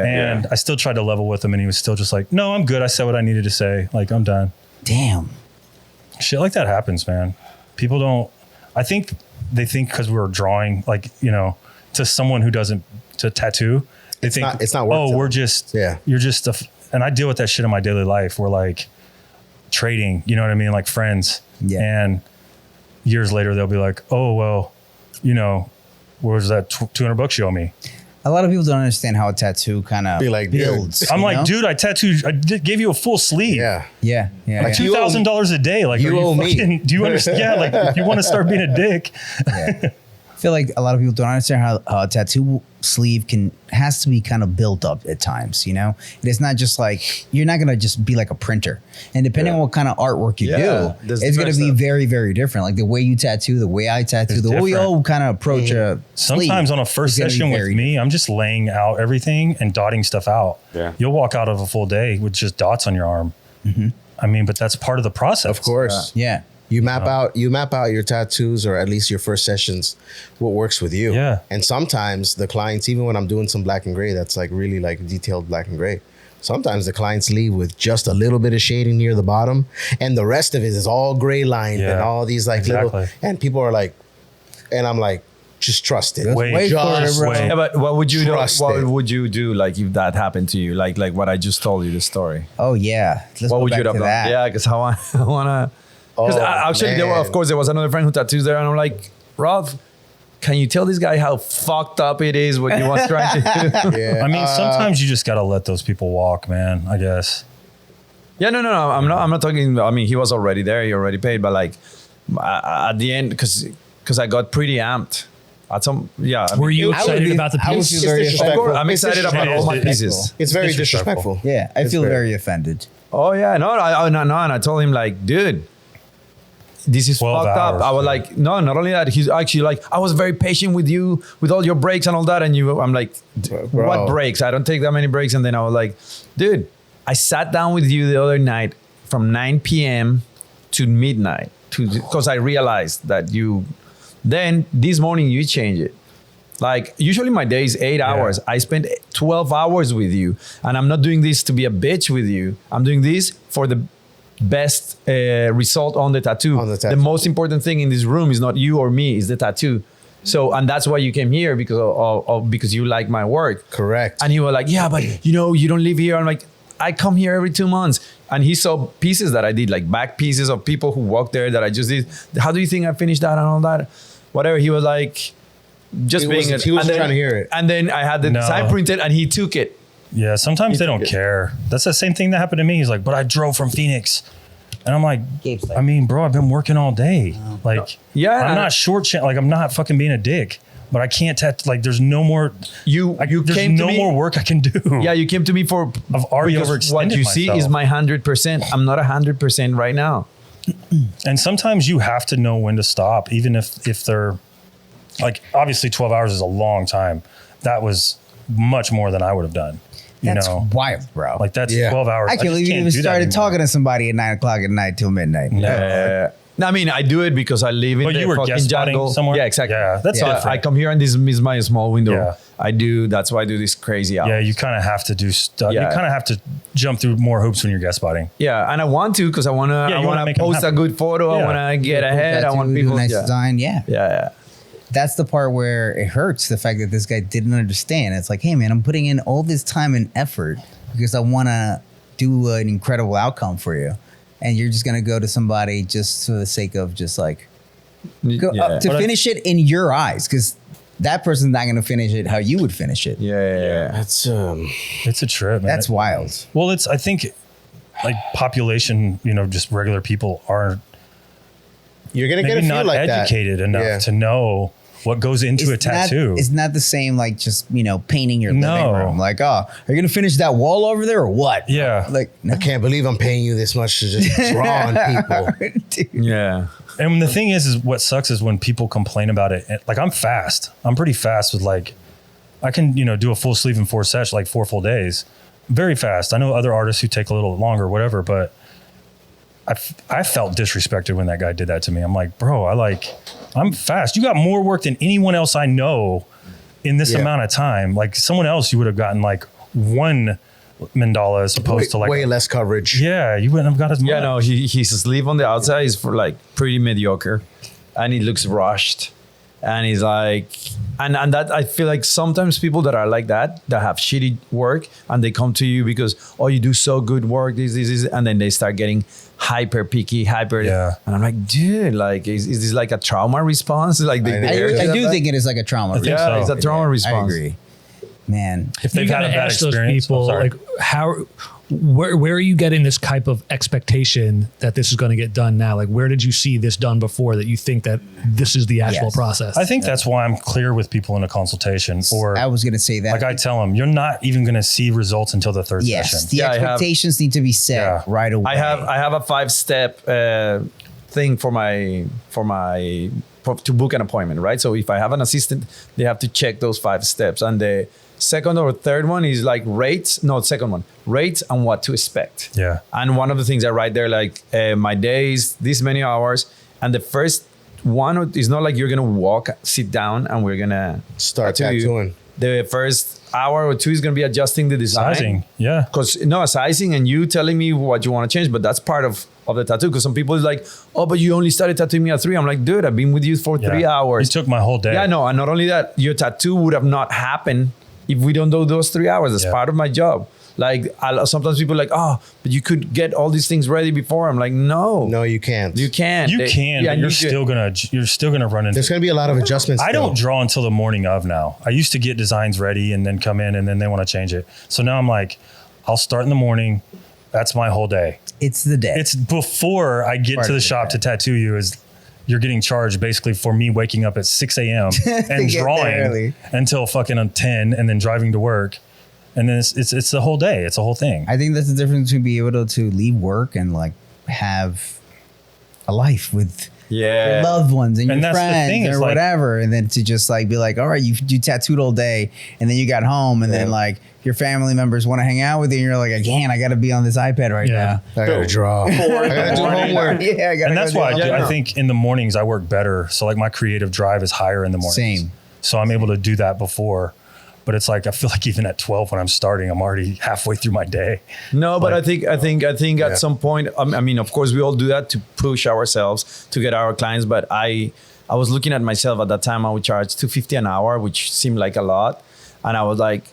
and I still tried to level with him, and he was still just like, "No, I'm good. I said what I needed to say. Like, I'm done." Damn. Shit like that happens, man. People don't. I think they think because we're drawing, like, you know, to someone who doesn't to tattoo, they think it's not worth oh, it. we're just Yeah. You're just and I deal with that shit in my daily life. We're like trading, you know what I mean, like friends. Yeah. And years later, they'll be like, "Oh well, you know, what was that $200 you owe me?" A lot of people don't understand how a tattoo kind of Be like, dude. builds. I'm you like, know? dude, I gave you a full sleeve. Yeah. Yeah. Like You owe- $2,000 a day. Like, you are you owe me. fucking, do you understand? Yeah, like, if you want to start being a dick, feel like a lot of people don't understand how a tattoo sleeve has to be kind of built up at times, you know? It's not just like, you're not gonna just be like a printer. And depending on what kind of artwork you do, it's gonna be very, very different. Like the way you tattoo, the way I tattoo, the way we all kind of approach a Sometimes sleeve on a first is gonna be session with very me, I'm just laying out everything and dotting stuff out. Yeah. You'll walk out of a full day with just dots on your arm. I mean, but that's part of the process. Of course. Yeah. You map out your tattoos, or at least your first sessions, what works with you. Yeah. And sometimes the clients, even when I'm doing some black and gray, that's like really like detailed black and gray. Sometimes the clients leave with just a little bit of shading near the bottom, and the rest of it is all gray lined and all these like little. And people are like, and I'm like, just trust it. Wait for it, bro. Yeah, but what would you do? Trust What it. would you do like if that happened to you? Like what I just told you the story. Oh yeah. Let's What go would back you have to done? that. Yeah, because I wanna. Because actually, of course, there was another friend who tattoos there, and I'm like, Rob, can you tell this guy how fucked up it is what you was trying to do? Yeah. I mean, sometimes you just got to let those people walk, man, I guess. Yeah, no. I'm not talking. I mean, he was already there. He already paid, but like at the end, because I got pretty amped. At some, yeah. I mean, Were you I would excited be- about the I would piece? feel very It's offended. disrespectful. I'm excited about all my pieces. It's very disrespectful. disrespectful. Yeah, I It's feel very offended. Oh yeah, no, and I told him like, dude, this is 12 fucked hours, up. I was yeah. like, no, not only that, he's actually like, I was very patient with you with all your breaks and all that, and I'm like, Bro. what breaks? I don't take that many breaks. And then I was like, dude, I sat down with you the other night from 9 p.m. to midnight because I realized that you. Then this morning you change it. Like usually my day is 8 hours. I spent 12 hours with you, and I'm not doing this to be a bitch with you. I'm doing this for the best result on the tattoo. The most important thing in this room is not you or me, is the tattoo. So, and that's why you came here, because you like my work. Correct. And he was like, yeah, but you know, you don't live here. I'm like, I come here every 2 months. And he saw pieces that I did, like back pieces of people who walked there that I just did. How do you think I finished that and all that? Whatever. He was like, just He being wasn't trying to hear it. And then I had the design printed and he took it. Yeah, sometimes they don't care. That's the same thing that happened to me. He's like, but I drove from Phoenix. And I'm like, I mean, bro, I've been working all day. Like, I'm not like, I'm not fucking being a dick. But I can't like. There's no more. There's came to no me, more work I can do. Yeah, you came to me for. I've already overextended what you see myself. is my 100%. I'm not 100% right now. And sometimes you have to know when to stop, even if they're like, obviously 12 hours is a long time. That was much more than I would have done. That's wild, bro. Like that's 12 hours. I can't believe you even started talking to somebody at 9 o'clock at night till midnight. Yeah. No, I mean, I do it because I live in But the you were fucking guest spotting jungle. somewhere? Yeah, exactly. Yeah, that's so different. I come here and this is my small window. Yeah. That's why I do this crazy hours. Yeah, you kind of have to do stuff. Yeah. You kind of have to jump through more hoops when you're guest spotting. Yeah, and I want to because I want to post a good photo. I want to get ahead. I want people. Nice design. Yeah. Yeah. That's the part where it hurts, the fact that this guy didn't understand. It's like, hey, man, I'm putting in all this time and effort because I want to do an incredible outcome for you. And you're just going to go to somebody just for the sake of just like, to finish it in your eyes, because that person's not going to finish it how you would finish it. Yeah. That's it's a trip, man. That's wild. Well, I think like population, just regular people are. You're going to get a few not like educated that. enough to know what goes into a tattoo. It's not the same like just, painting your living room. Like, are you going to finish that wall over there or what? Yeah. Like, no. I can't believe I'm paying you this much to just draw on people. Dude. Yeah. And the thing is what sucks is when people complain about it. Like I'm fast. I'm pretty fast with like, I can, do a full sleeve in 4 sessions, like 4 full days. Very fast. I know other artists who take a little longer, whatever, but I felt disrespected when that guy did that to me. I'm like, bro, I'm fast. You got more work than anyone else I know in this amount of time. Like someone else, you would have gotten like 1 mandala as opposed to like way less coverage. Yeah, you wouldn't have got as much. Yeah, no, his sleeve on the outside is for like pretty mediocre, and it looks rushed, and he's like, and that I feel like sometimes people that are like that have shitty work, and they come to you because you do so good work, this, and then they start getting hyper picky, and I'm like, dude, like is this like a trauma response? Like I do think it is like a trauma response. Yeah, it's a trauma response. I agree. Man, If they've you had gotta a bad ask those experience, people like where are you getting this type of expectation that this is going to get done now? Like, where did you see this done before that you think that this is the actual Yes. process? I think that's why I'm clear with people in a consultation. Or I was going to say that. like I tell them, you're not even going to see results until the third yes, session. the Yeah, I have- expectations need to be set Yeah. right away. I have a 5-step thing to book an appointment, right? So if I have an assistant, they have to check those 5 steps. And the second or third one is like rates and what to expect. Yeah. And one of the things I write there, like my days, this many hours. And the first one is not like you're going to sit down and we're going to Start tattoo you. tattooing. The first hour or 2 is going to be adjusting the design. Sizing. Yeah. Because sizing and you telling me what you want to change, but that's part of the tattoo. Because some people is like, oh, but you only started tattooing me at 3. I'm like, dude, I've been with you for 3 hours. You took my whole day. Yeah, no, and not only that, your tattoo would have not happened if we don't do those 3 hours. That's part of my job. Like sometimes people are like, oh, but you could get all these things ready before. I'm like, no, You can't. you can't. You can, but and you're still gonna run into. There's going to be a lot of adjustments. I still. don't draw until the morning of now. I used to get designs ready and then come in and then they want to change it. So now I'm like, I'll start in the morning. That's my whole day. it's the day. It's before I get to the shop to tattoo you is you're getting charged basically for me waking up at 6 a.m. and get drawing there early. until fucking 10 and then driving to work. And then it's the whole day. It's a whole thing. I think that's the difference between being able to leave work and like have a life with your loved ones and And your that's the thing, friends is or like- whatever, and then to just like be like, all right, you tattooed all day, and then you got home, and then like your family members want to hang out with you, and you're like, I got to be on this iPad right Yeah. now. I got to draw. I got to do homework. Yeah, I got. And that's why I think in the mornings I work better. So like my creative drive is higher in the mornings. Same. So I'm able to do that before. But it's like I feel like even at 12 when I'm starting, I'm already halfway through my day. No, but Like- I think at some point, I mean, of course, we all do that to push ourselves to get our clients. But I was looking at myself at that time. I would charge $250 an hour, which seemed like a lot, and I was like,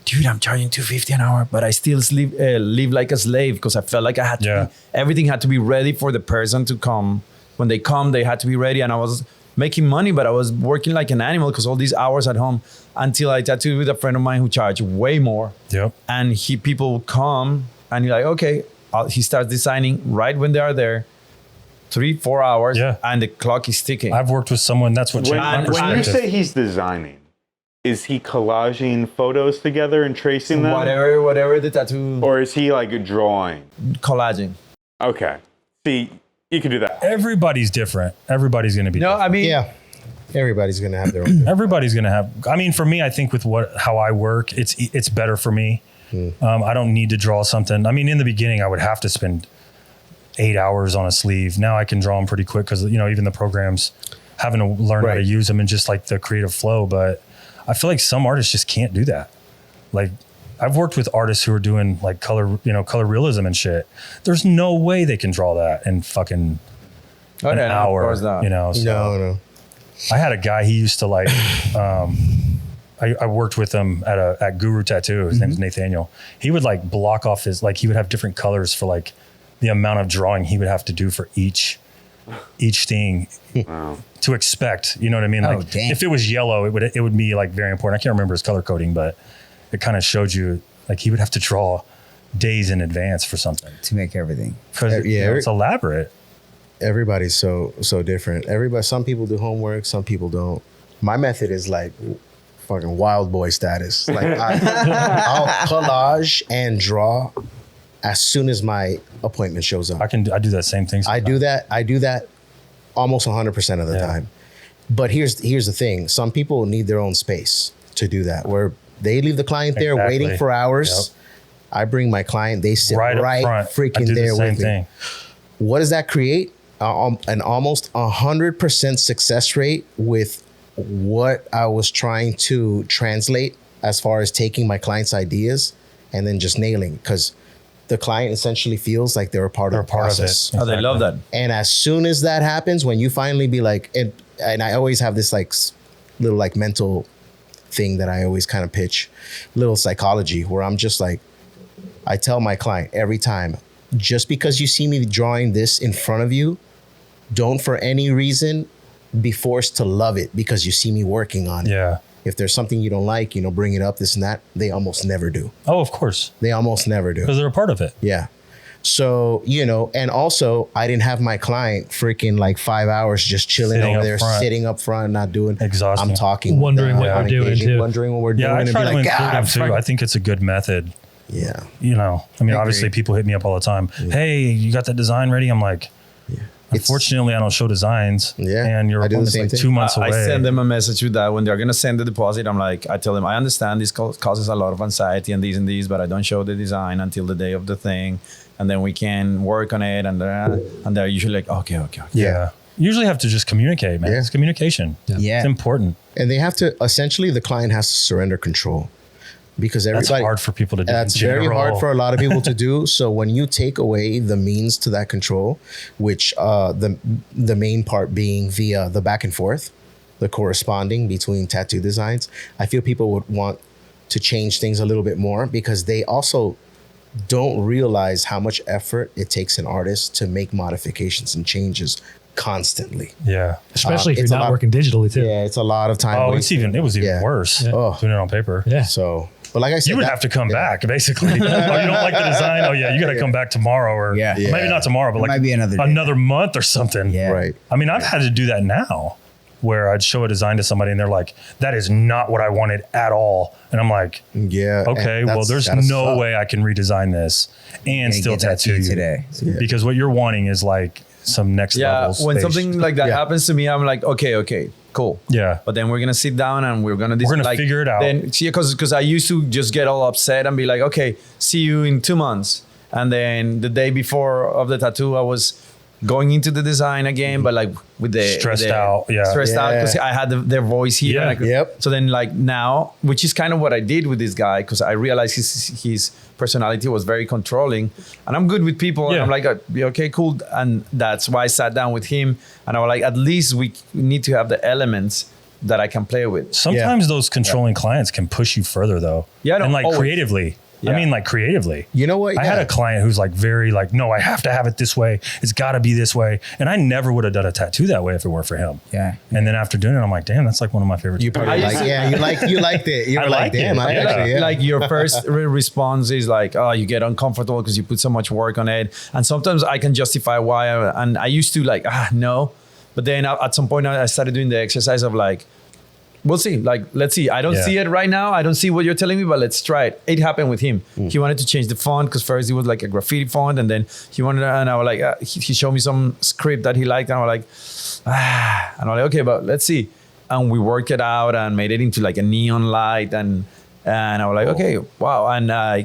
dude, I'm charging $250 an hour, but I still live like a slave because I felt like I had to. Everything had to be ready for the person to come. When they come, they had to be ready, and I was making money, but I was working like an animal because all these hours at home until I tattooed with a friend of mine who charged way more. Yep. And people would come and you're like, okay, he starts designing right when they are there, 3-4 hours, and the clock is ticking. I've worked with someone, that's what changed my When perspective. you say he's designing, is he collaging photos together and tracing them? Whatever the tattoo. Or is he like drawing? Collaging. Okay. See, you can do that. Everybody's different. Everybody's going to be No, different. I mean, Yeah. Everybody's going to have their own. Everybody's going to have, I mean, for me, I think with how I work, it's better for me. I don't need to draw something. I mean, in the beginning, I would have to spend 8 hours on a sleeve. Now I can draw them pretty quick because, even the programs, having to learn how to use them and just like the creative flow. But I feel like some artists just can't do that. Like I've worked with artists who are doing like color realism and shit. There's no way they can draw that in fucking an hour, Of course not. So No. I had a guy, he used to like, I worked with him at Guru Tattoo. His name's Nathaniel. He would like block off he would have different colors for like the amount of drawing he would have to do for each thing to expect. You know what I mean? Like damn. if it was yellow, it would be like very important. I can't remember his color coding, but it kind of showed you like he would have to draw days in advance for something to make everything. because it's elaborate. Everybody's so different. Some people do homework, some people don't. My method is like fucking wild boy status. Like I'll collage and draw as soon as my appointment shows up. I do that same thing. I do that almost 100% of the time. But here's the thing. Some people need their own space to do that, where they leave the client there waiting for hours. Yep. I bring my client, they sit right freaking there with me. What does that create? An almost 100% success rate with what I was trying to translate as far as taking my client's ideas and then just nailing, because the client essentially feels like they're a part of the process. Oh, they love that. And as soon as that happens, when you finally be like, and I always have this like little like mental thing that I always kind of pitch, little psychology, where I'm just like, I tell my client every time, just because you see me drawing this in front of you, don't for any reason be forced to love it because you see me working on it. Yeah. if there's something you don't like, bring it up, this and that. They almost never do. Oh, of course. They almost never do. Because they're a part of it. Yeah. So, and also I didn't have my client freaking like 5 hours just chilling Sitting over up there, front. sitting up front, not doing. Exhausting. I'm talking. Wondering what on we're doing, occasion, too. Wondering what we're doing. Yeah, I and try be to like, include them "God, too. I think it's a good method. Yeah. I mean, obviously people hit me up all the time. Hey, you got that design ready? I'm like, unfortunately, I don't show designs. Yeah, And your I do the appointment's same like thing. 2 months away. I send them a message with that when they're gonna send the deposit. I'm like, I tell them, I understand this causes a lot of anxiety and these, but I don't show the design until the day of the thing, and then we can work on it. And they're usually like, okay. Yeah. You usually have to just communicate, man. Yeah. It's communication. Yeah. It's important. And they have to, essentially, the client has to surrender control, because That's everybody. hard for people to do. That's in very general. hard for a lot of people to do. So when you take away the means to that control, which the main part being via the back and forth, the corresponding between tattoo designs, I feel people would want to change things a little bit more, because they also don't realize how much effort it takes an artist to make modifications and changes constantly. Yeah. Especially if it's you're a not lot- working digitally too. Yeah, it's a lot of time. Oh, wasted. it was even Yeah. worse. Yeah. Oh. Doing it on paper. Yeah. So, but like I said, You would that- have to come back, basically. Oh, you don't like the design? Oh, yeah, you got to come back tomorrow, or Yeah. maybe Yeah. not tomorrow, but It like might be another day. another month or something. Yeah. Right. I mean, I've had to do that now, where I'd show a design to somebody and they're like, "That is not what I wanted at all," and I'm like, Yeah. "Okay, and well, that's there's gotta no suck. way I can redesign this and Gonna still get that to tattoo you you today. because what you're wanting is like some next Yeah, level. when stage. something like that Yeah. happens to me, I'm like, okay, cool. Yeah. But then we're gonna sit down and we're gonna figure it out. Then see, because I used to just get all upset and be like, okay, see you in 2 months. And then the day before of the tattoo, I was going into the design again, but like with the Stressed out, yeah. stressed out because Yeah. I had their voice here. Yeah. and I could- Yep. So then like now, which is kind of what I did with this guy, because I realized his personality was very controlling, and I'm good with people. And Yeah. I'm like, okay, cool. And that's why I sat down with him, and I was like, at least we need to have the elements that I can play with. Sometimes those controlling clients can push you further, though. Yeah, no, and like always. creatively. I Yeah. mean, like creatively. You know what? I had Yeah. a client who's like very like, no, I have to have it this way. It's got to be this way. And I never would have done a tattoo that way if it weren't for him. Yeah. And then after doing it, I'm like, damn, that's like one of my favorite. You probably I like, used- yeah, you liked it. You I were like, liked it. damn, I Yeah. actually, yeah. Like your first response is like, oh, you get uncomfortable because you put so much work on it. And sometimes I can justify why. And I used to like, no. But then at some point I started doing the exercise of like, we'll see. Like, let's see. I don't Yeah. see it right now. I don't see what you're telling me, but let's try it. It happened with him. He wanted to change the font because first it was like a graffiti font, and then he wanted, and I was like, he showed me some script that he liked, and I was like, and I was like, okay, but let's see. And we worked it out and made it into like a neon light, and I was like, okay, wow. And I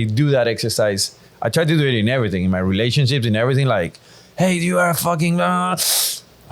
do that exercise. I try to do it in everything, in my relationships, in everything. Like, hey, you are fucking.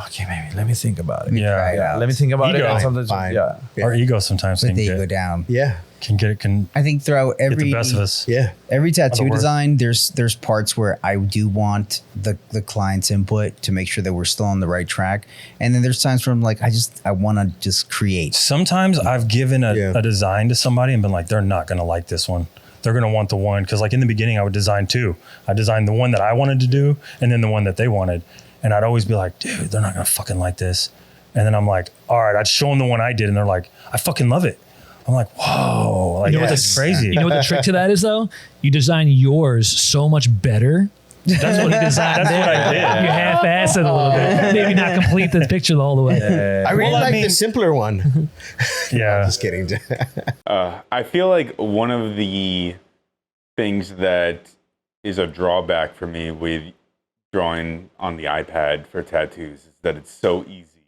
Okay, maybe let me think about it. Yeah. Yeah, let me think about Ego. it. And sometimes, Fine. yeah. Our ego sometimes Put can the ego get, down. yeah, can I think throughout get every the best of us. yeah. every tattoo work. design, there's parts where I do want the client's input to make sure that we're still on the right track, and then there's times where I'm like, I want to just create. Sometimes I've given Yeah. a design to somebody and been like, they're not going to like this one. They're going to want the one. Cause like in the beginning I would design two. I designed the one that I wanted to do and then the one that they wanted. And I'd always be like, dude, they're not going to fucking like this. And then I'm like, all right, I'd show them the one I did. And they're like, I fucking love it. I'm like, whoa, like You know what that's the- crazy. You know what the trick to that is though? You design yours so much better. That's what he designed. That's what I did. You half-ass it a little bit. Maybe not complete the picture all the way. I really Well, I like mean- the simpler one. Yeah. Just kidding. I feel like one of the things that is a drawback for me with drawing on the iPad for tattoos is that it's so easy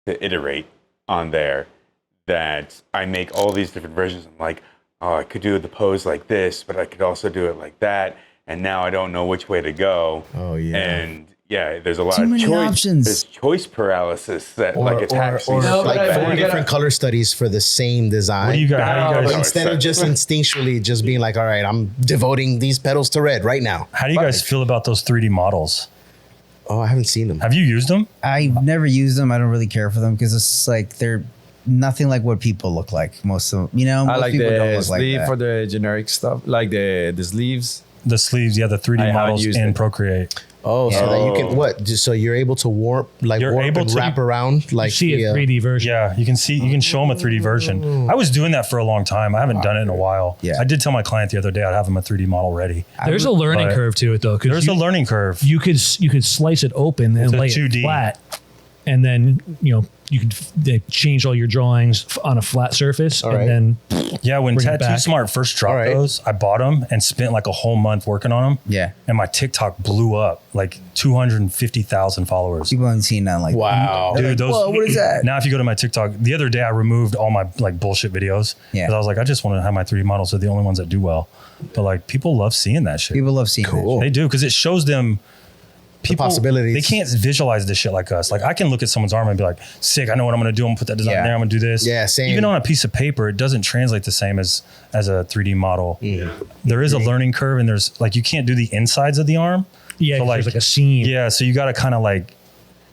to iterate on there that I make all these different versions. I'm like, oh, I could do the pose like this, but I could also do it like that. And now I don't know which way to go. Oh, yeah. And yeah, there's a lot Too of many choice. options. There's choice paralysis that like attacks or these. No, but like I- four you different color studies for the same design. What do you guys, how do you But guys, instead of just instinctually just being like, all right, I'm devoting these petals to red right now. how do you guys feel about those 3D models? Oh, I haven't seen them. Have you used them? I've never used them. I don't really care for them because it's like they're nothing like what people look like. Most of them, I most like people don't the look like sleeve that. for the generic stuff, like the sleeves. The sleeves, yeah, the 3D I haven't models used in it. Procreate. Oh, so that you can what? So you're able to warp You're able and to- wrap around like See a 3D version. Yeah, you can show them a 3D version. I was doing that for a long time. I haven't done it in a while. Yeah. I did tell my client the other day I'd have them a 3D model ready. There's a learning but curve to it though. 'Cause There's a learning curve. you could slice it open and a lay 2D. it flat, and then you could change all your drawings on a flat surface, right. and then Yeah, when Bring it Tattoo back. Smart first dropped All right. those, I bought them and spent like a whole month working on them. Yeah. And my TikTok blew up, like 250,000 followers. People haven't seen that. Like, Wow. Dude, those. whoa, what is that? Now, if you go to my TikTok, the other day I removed all my like bullshit videos. Yeah. Because I was like, I just want to have my 3D models. They're the only ones that do well. But like, people love seeing that shit. People love seeing Cool. They do because it shows them people possibilities. They can't visualize this shit like us. Like I can look at someone's arm and be like, sick. I know what I'm going to do. I'm going to put that design Yeah. there. I'm going to do this. Yeah, same. Even on a piece of paper, it doesn't translate the same as a 3D model. There is a learning curve, and there's like you can't do the insides of the arm. yeah, So, there's like a seam. Yeah, so you got to kind of like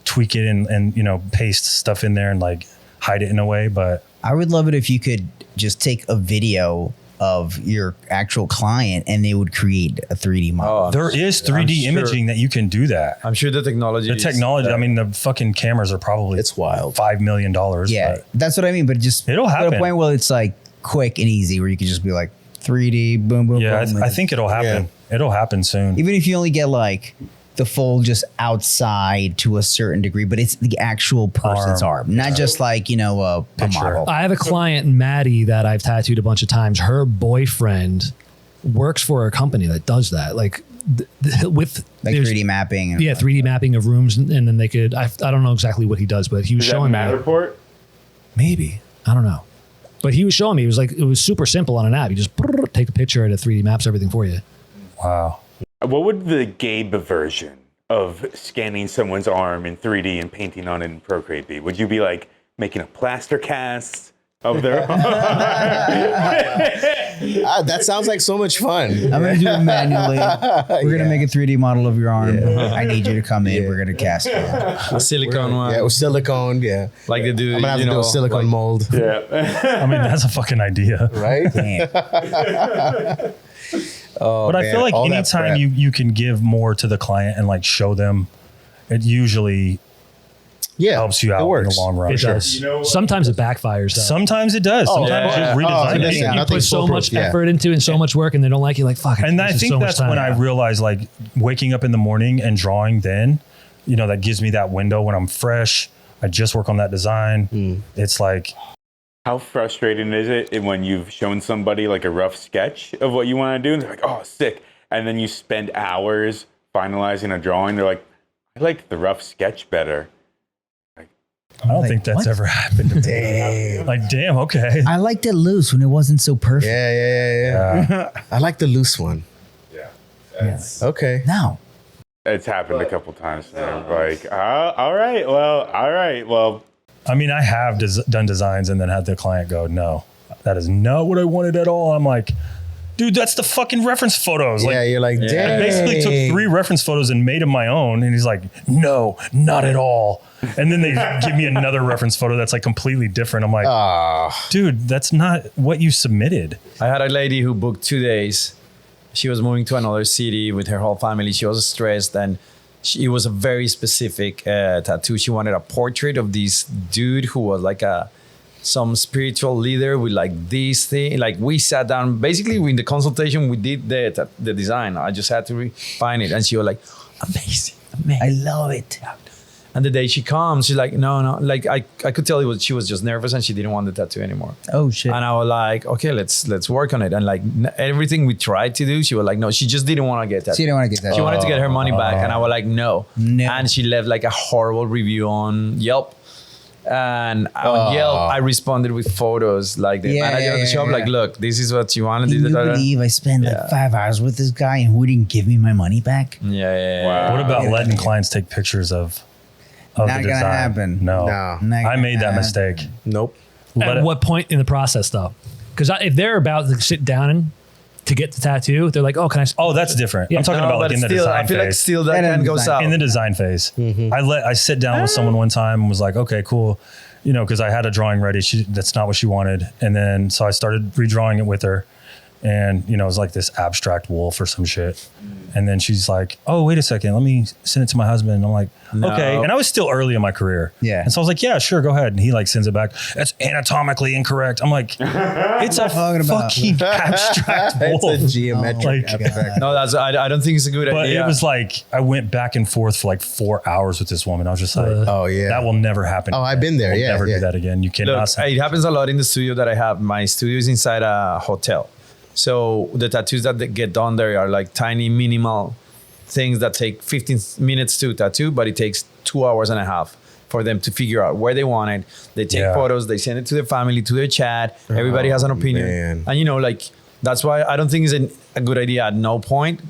tweak it and paste stuff in there and like hide it in a way. But I would love it if you could just take a video of your actual client and they would create a 3D model. Oh, there is 3D I'm sure- imaging that you can do that. I'm sure the technology. The technology, I mean, the fucking cameras are probably It's wild. $5 million. Yeah, but that's what I mean. But just It'll to happen. a point where it's like quick and easy, where you could just be like 3D, boom, boom, yeah, boom. I think it'll happen. It'll happen soon. even if you only get like the full just outside to a certain degree, but it's the actual person's arm, not just like a model. I have a client, Maddie, that I've tattooed a bunch of times. Her boyfriend works for a company that does that, like with Like there's- 3D mapping. And Yeah, 3D mapping of rooms, and then they could. I don't know exactly what he does, but he was Is that showing me. Matterport? Maybe, I don't know, but he was showing me. It was super simple on an app. You just take a picture and it 3D maps everything for you. Wow. What would the Gabe version of scanning someone's arm in 3D and painting on it in Procreate be? Would you be like making a plaster cast of their arm? That sounds like so much fun. I'm gonna do it manually. We're gonna make a 3D model of your arm. I need you to come in. We're gonna cast it. a silicone one. Yeah, with silicone. Yeah, Like they do. I'm gonna have to do a silicone mold. Yeah. I mean, that's a fucking idea. Right? Damn. But I man, feel like all that anytime prep. you can give more to the client and like show them, it usually Yeah, helps you out It in works. the long run. It does. You know what? Sometimes it backfires. Though. Sometimes it does. Sometimes yeah. you redesign it. listen, you nothing's put so foolproof. much Yeah. effort into it and so much work, and they don't like it. Like fuck. And I this is think so much that's when I time. realized like waking up in the morning and drawing then, that gives me that window when I'm fresh. I just work on that design. It's like, How frustrating is it when you've shown somebody like a rough sketch of what you want to do and they're like, oh, sick. And then you spend hours finalizing a drawing. They're like, I liked the rough sketch better. I don't Like, think that's what? ever happened to me. Damn. Like, damn, okay. I liked it loose when it wasn't so perfect. Yeah. I like the loose one. Yeah. Okay. No. It's happened a couple times now. Like, all right. Well, I mean, I have done designs and then had the client go, no, that is not what I wanted at all. I'm like, dude, that's the fucking reference photos. Like, Yeah, you're like, I damn. basically took 3 reference photos and made them my own. And he's like, no, not at all. And then they give me another reference photo that's like completely different. I'm like, dude, that's not what you submitted. I had a lady who booked 2 days. She was moving to another city with her whole family. She was stressed, and it was a very specific tattoo. She wanted a portrait of this dude who was like some spiritual leader with like this thing. Like we sat down, basically in the consultation, we did the design. I just had to refine it, and she was like, amazing. I love it. And the day she comes, she's like, no. Like I could tell she was just nervous and she didn't want the tattoo anymore. Oh shit. And I was like, okay, let's work on it. And like everything we tried to do, she was like, no, she just didn't want to get that. She didn't want to get that. She wanted to get her money back. And I was like, no. No. And she left like a horrible review on Yelp. And on Yelp, I responded with photos. Like the manager of the shop, like, look, this is what you want to Can do. you believe I spent like 5 hours with this guy and who didn't give me my money back? Yeah. Wow. What about letting clients take pictures of Not the gonna design? happen. No. No. Not I made that gonna mistake. Nope. At what point in the process, though? Because if they're about to sit down to get the tattoo, they're like, "Oh, can I?" Oh, that's different. Yeah. I'm talking No, about like but in the still, design I feel like phase. still that And in can go design. south. In the design phase, I sit down with someone one time and was like, okay, cool. Because I had a drawing ready. That's not what she wanted. And then, so I started redrawing it with her. and it was like this abstract wolf or some shit. And then she's like, "Oh, wait a second, let me send it to my husband." And I'm like, "Okay." And I was still early in my career, Yeah. And so I was like, "Yeah, sure, go ahead." And he like sends it back. That's anatomically incorrect. I'm like, "It's a fucking abstract wolf." It's a geometric Like- abstract. No, I don't think it's a good But idea. it was like I went back and forth for like 4 hours with this woman. I was just like, Oh, yeah. that will never happen. Oh, I've been there. We'll Yeah, never yeah. do that again. You cannot. Look, it happens a lot in the studio that I have. My studio is inside a hotel. So the tattoos that get done there are like tiny, minimal things that take 15 minutes to tattoo, but it takes 2 hours and a half for them to figure out where they want it. They take Yeah. photos, they send it to their family, to their chat. Everybody has an opinion. man. And like, that's why I don't think it's a good idea at no point.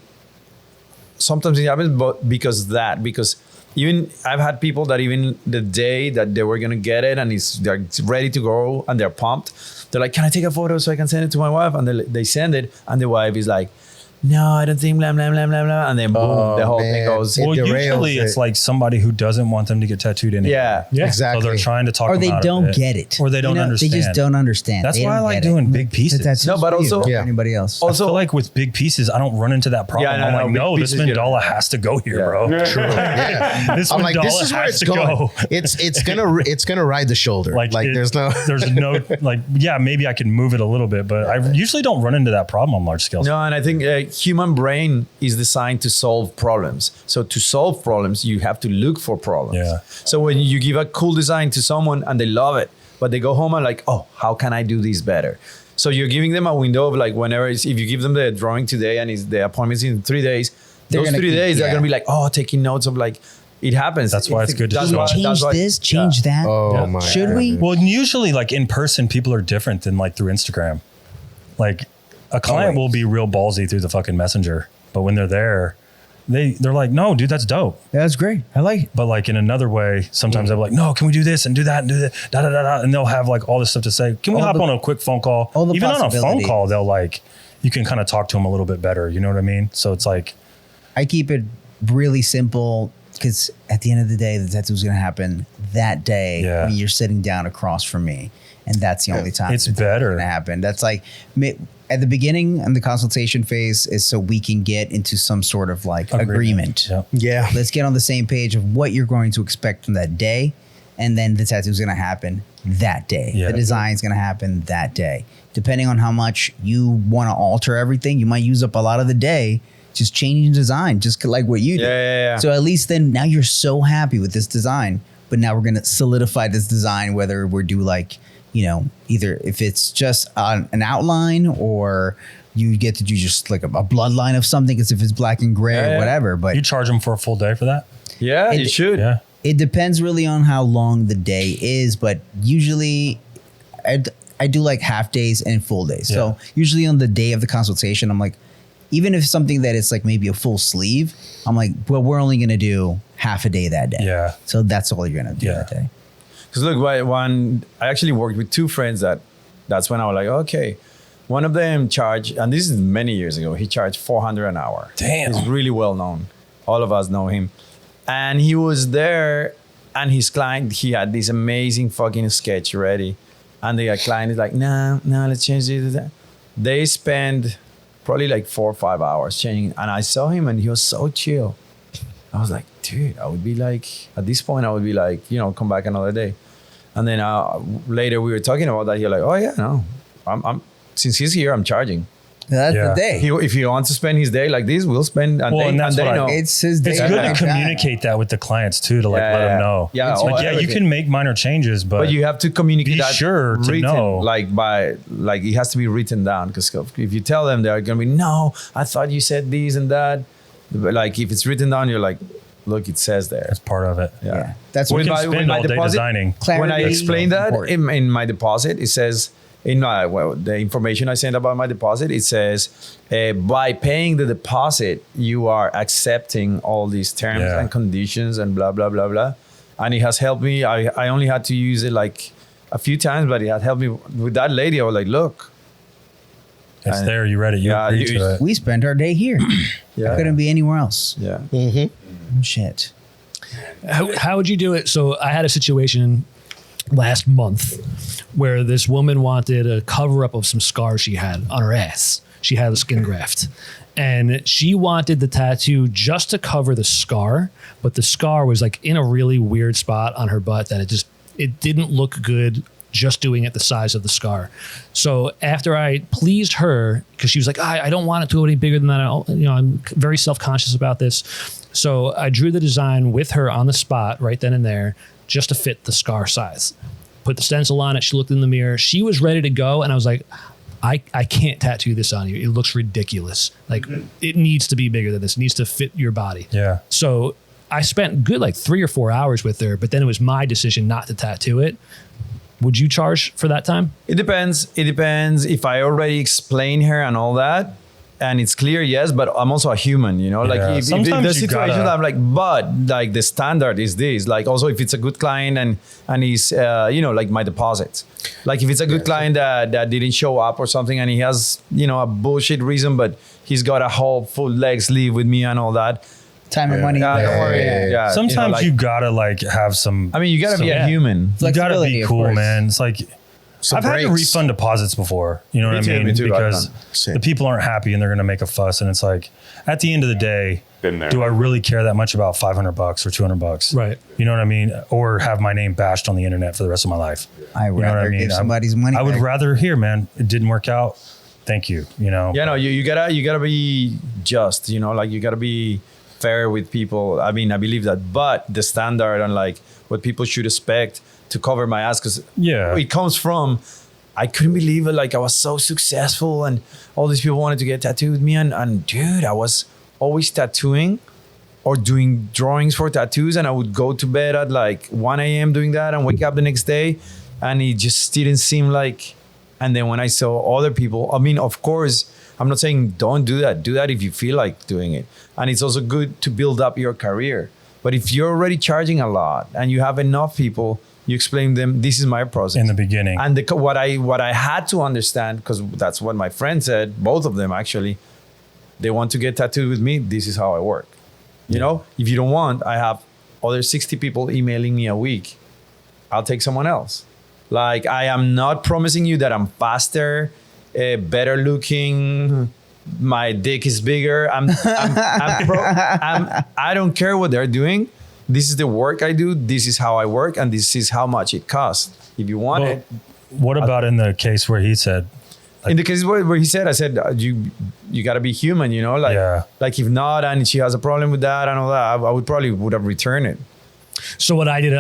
Sometimes it happens, but because even I've had people that even the day that they were gonna get it and they're ready to go and they're pumped, they're like, "Can I take a photo so I can send it to my wife?" And they send it, and the wife is like, "No, I don't think blah blah blah blah blah," and then boom, the whole thing man. goes. It Well, derails usually it's it. like somebody who doesn't want them to get tattooed anyway. Yeah, Exactly. So they're trying to talk Or them they out of don't get it. Or they don't understand. They just don't understand. That's They why I don't like get it. doing big pieces. That's No, but for you, also- not for Yeah. anybody else. I Also, feel like with big pieces, I don't run into that problem. Yeah, no, I'm like, no, big no, this pieces, mandala has to go here, Yeah. bro. Yeah. This I'm like, mandala this is where has it's to going. go. It's gonna ride the shoulder. Like there's no. there's no like, yeah, maybe I can move it a little bit, but I usually don't run into that problem on large scale. No, and I think human brain is designed to solve problems. So to solve problems, you have to look for problems. Yeah. So when you give a cool design to someone and they love it, but they go home and like, "Oh, how can I do this better?" So you're giving them a window of like if you give them the drawing today and the appointment's in 3 days, They're those gonna 3 keep- days they're yeah. gonna be like, "Oh, taking notes of like." It happens. That's why it's good to That's show. why- Change that's why- this, change that. Oh Yeah. my. Should we? goodness. Well, usually like in person, people are different than like through Instagram. Like a client will be real ballsy through the fucking messenger, but when they're there, they're like, "No, dude, that's dope." Yeah, that's great. I like it. But like in another way, sometimes they're like, "No, can we do this and do that and do that?" Da da da da, and they'll have like all this stuff to say. Can we All hop the- on a quick phone call? all the Even on a phone possibilities. call, they'll like, you can kind of talk to them a little bit better. You know what I mean? So it's like, I keep it really simple because at the end of the day, the tattoo's going to happen that day Yeah. when you're sitting down across from me. And that's the only time It's better. going to happen. That's like at the beginning and the consultation phase is so we can get into some sort of like agreement. Yeah. Yeah. Let's get on the same page of what you're going to expect from that day. And then the tattoo's going to happen that day. Yeah. The design's going to happen that day. Depending on how much you want to alter everything, you might use up a lot of the day just changing design, just like what you did. Yeah. So at least then now you're so happy with this design, but now we're going to solidify this design, whether we're do like, either if it's just an outline or you get to do just like a bloodline of something, because if it's black and gray or whatever, but You charge them for a full day for that? Yeah, you should. Yeah. it depends really on how long the day is, but usually I do like half days and full days. Yeah. So usually on the day of the consultation, I'm like, even if something that it's like maybe a full sleeve, I'm like, well, we're only going to do half a day that day. Yeah. So that's all you're going to do Yeah. that day. Because look, one I actually worked with two friends that's when I was like, okay. One of them charged, and this is many years ago, he charged $400 an hour. Damn. He's really well known. All of us know him. And he was there, and his client, he had this amazing fucking sketch ready. And the client is like, no, let's change it. They spend probably like 4 or 5 hours changing. And I saw him, and he was so chill. I was like, dude, I would be like, at this point, I would be like, come back another day. And then later we were talking about that. He was like, oh yeah, no, I'm since he's here, I'm charging. That's Yeah. the day. If he wants to spend his day like this, we'll spend. And Well, and that's they what I- know. It's his day. It's good to like that. communicate that with the clients too, to like Yeah, let yeah. them know. Yeah, It's like, all- yeah, you everything. can make minor changes, but But you have to communicate be that sure to written, know. like it has to be written down. Because if you tell them, they're gonna be, no, I thought you said this and that. But like if it's written down, you're like, look, it says there. it's part of it. Yeah. Yeah. That's We what can my- spend with my all day deposit- designing. clarity When I explain that important. in my deposit, it says the information I sent about my deposit, it says by paying the deposit, you are accepting all these terms Yeah. and conditions and blah blah blah blah. And it has helped me. I only had to use it like a few times, but it had helped me with that lady. I was like, look, It's And- there. You read it. You Yeah, agreed you- to it. we spent our day here. Yeah. I couldn't be anywhere else. yeah, Shit. How would you do it? So I had a situation last month where this woman wanted a cover up of some scars she had on her ass. she had a skin graft. And she wanted the tattoo just to cover the scar, but the scar was like in a really weird spot on her butt that it didn't look good just doing it the size of the scar. So after I pleased her, because she was like, I don't want it to go any bigger than that. I'm very self-conscious about this. So I drew the design with her on the spot right then and there just to fit the scar size. Put the stencil on it. She looked in the mirror. She was ready to go. And I was like, I can't tattoo this on you. It looks ridiculous. Like, it needs to be bigger than this. It needs to fit your body. Yeah. So I spent good like 3 or 4 hours with her, but then it was my decision not to tattoo it. Would you charge for that time? It depends. It depends if I already explain her and all that, and it's clear, yes, but I'm also a human, you know? Like if Sometimes the you situation, gotta- I'm like, but like the standard is this. Like also if it's a good client and he's, like my deposits. Like if it's a good client that didn't show up or something and he has, a bullshit reason, but he's got a whole full leg sleeve with me and all that. Time and money. Yeah, don't worry. Yeah. Sometimes you gotta like have some. I mean, you gotta be a human. You gotta Flexibility, be of cool, course. man. It's like Some I've had to breaks. refund deposits before. You know what I mean? Me too. Because Same. the people aren't happy and they're gonna make a fuss. And it's like, at the end of the day, Been there. do I really care that much about $500 or $200? Right. You know what I mean? Or have my name bashed on the internet for the rest of my life? I would You know what rather I mean? give somebody's money I would back. rather hear, man. It didn't work out. Thank you. You know. Yeah, no, you gotta be just, like you gotta be fair with people. I mean, I believe that, but the standard and like what people should expect to cover my ass, because it comes from, I couldn't believe it. Like I was so successful and all these people wanted to get tattooed with me. And dude, I was always tattooing or doing drawings for tattoos. And I would go to bed at like 1 a.m. doing that and wake up the next day. And it just didn't seem like, and then when I saw other people, I mean, of course, I'm not saying don't do that. Do that if you feel like doing it. And it's also good to build up your career. But if you're already charging a lot and you have enough people, you explain them, this is my process. In the beginning. And what I had to understand, because that's what my friend said, both of them actually, they want to get tattooed with me. This is how I work. If you don't want, I have other 60 people emailing me a week. I'll take someone else. Like, I am not promising you that I'm faster, better looking, my dick is bigger. I don't care what they're doing. This is the work I do. This is how I work, and this is how much it costs. If you want it. What about in the case where he said, In the case where he said, I said, you got to be human, like if not, and she has a problem with that and all that, I would have returned it. So what I did,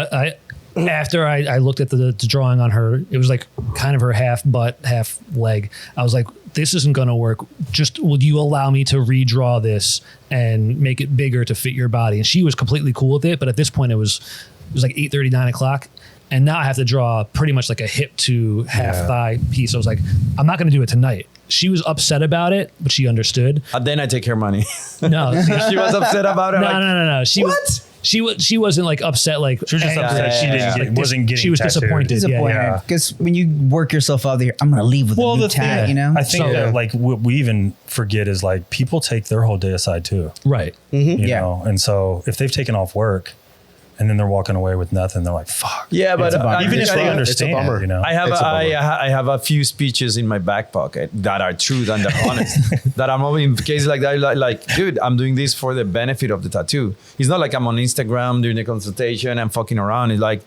after I looked at the drawing on her, it was like kind of her half butt, half leg. I was like, this isn't going to work. Just, would you allow me to redraw this and make it bigger to fit your body? And she was completely cool with it. But at this point it was like 8:30, 9 o'clock. And now I have to draw pretty much like a hip to half thigh piece. I was like, I'm not going to do it tonight. She was upset about it, but she understood. Then I take her money. No, She was upset about it. No. What? She wasn't like upset. Like she was just upset she wasn't getting She was tattooed. disappointed. Disappointed because when you work yourself out there, I'm gonna leave with a new tat. I think that like what we even forget is like people take their whole day aside too. Right. You know, and so if they've taken off work and then they're walking away with nothing, they're like, "Fuck." Yeah, but even if they understand, bummer. you know, I have a few speeches in my back pocket that are truth and they're honest. That I'm always in cases like that, like, dude, I'm doing this for the benefit of the tattoo. It's not like I'm on Instagram during the consultation and fucking around. It's like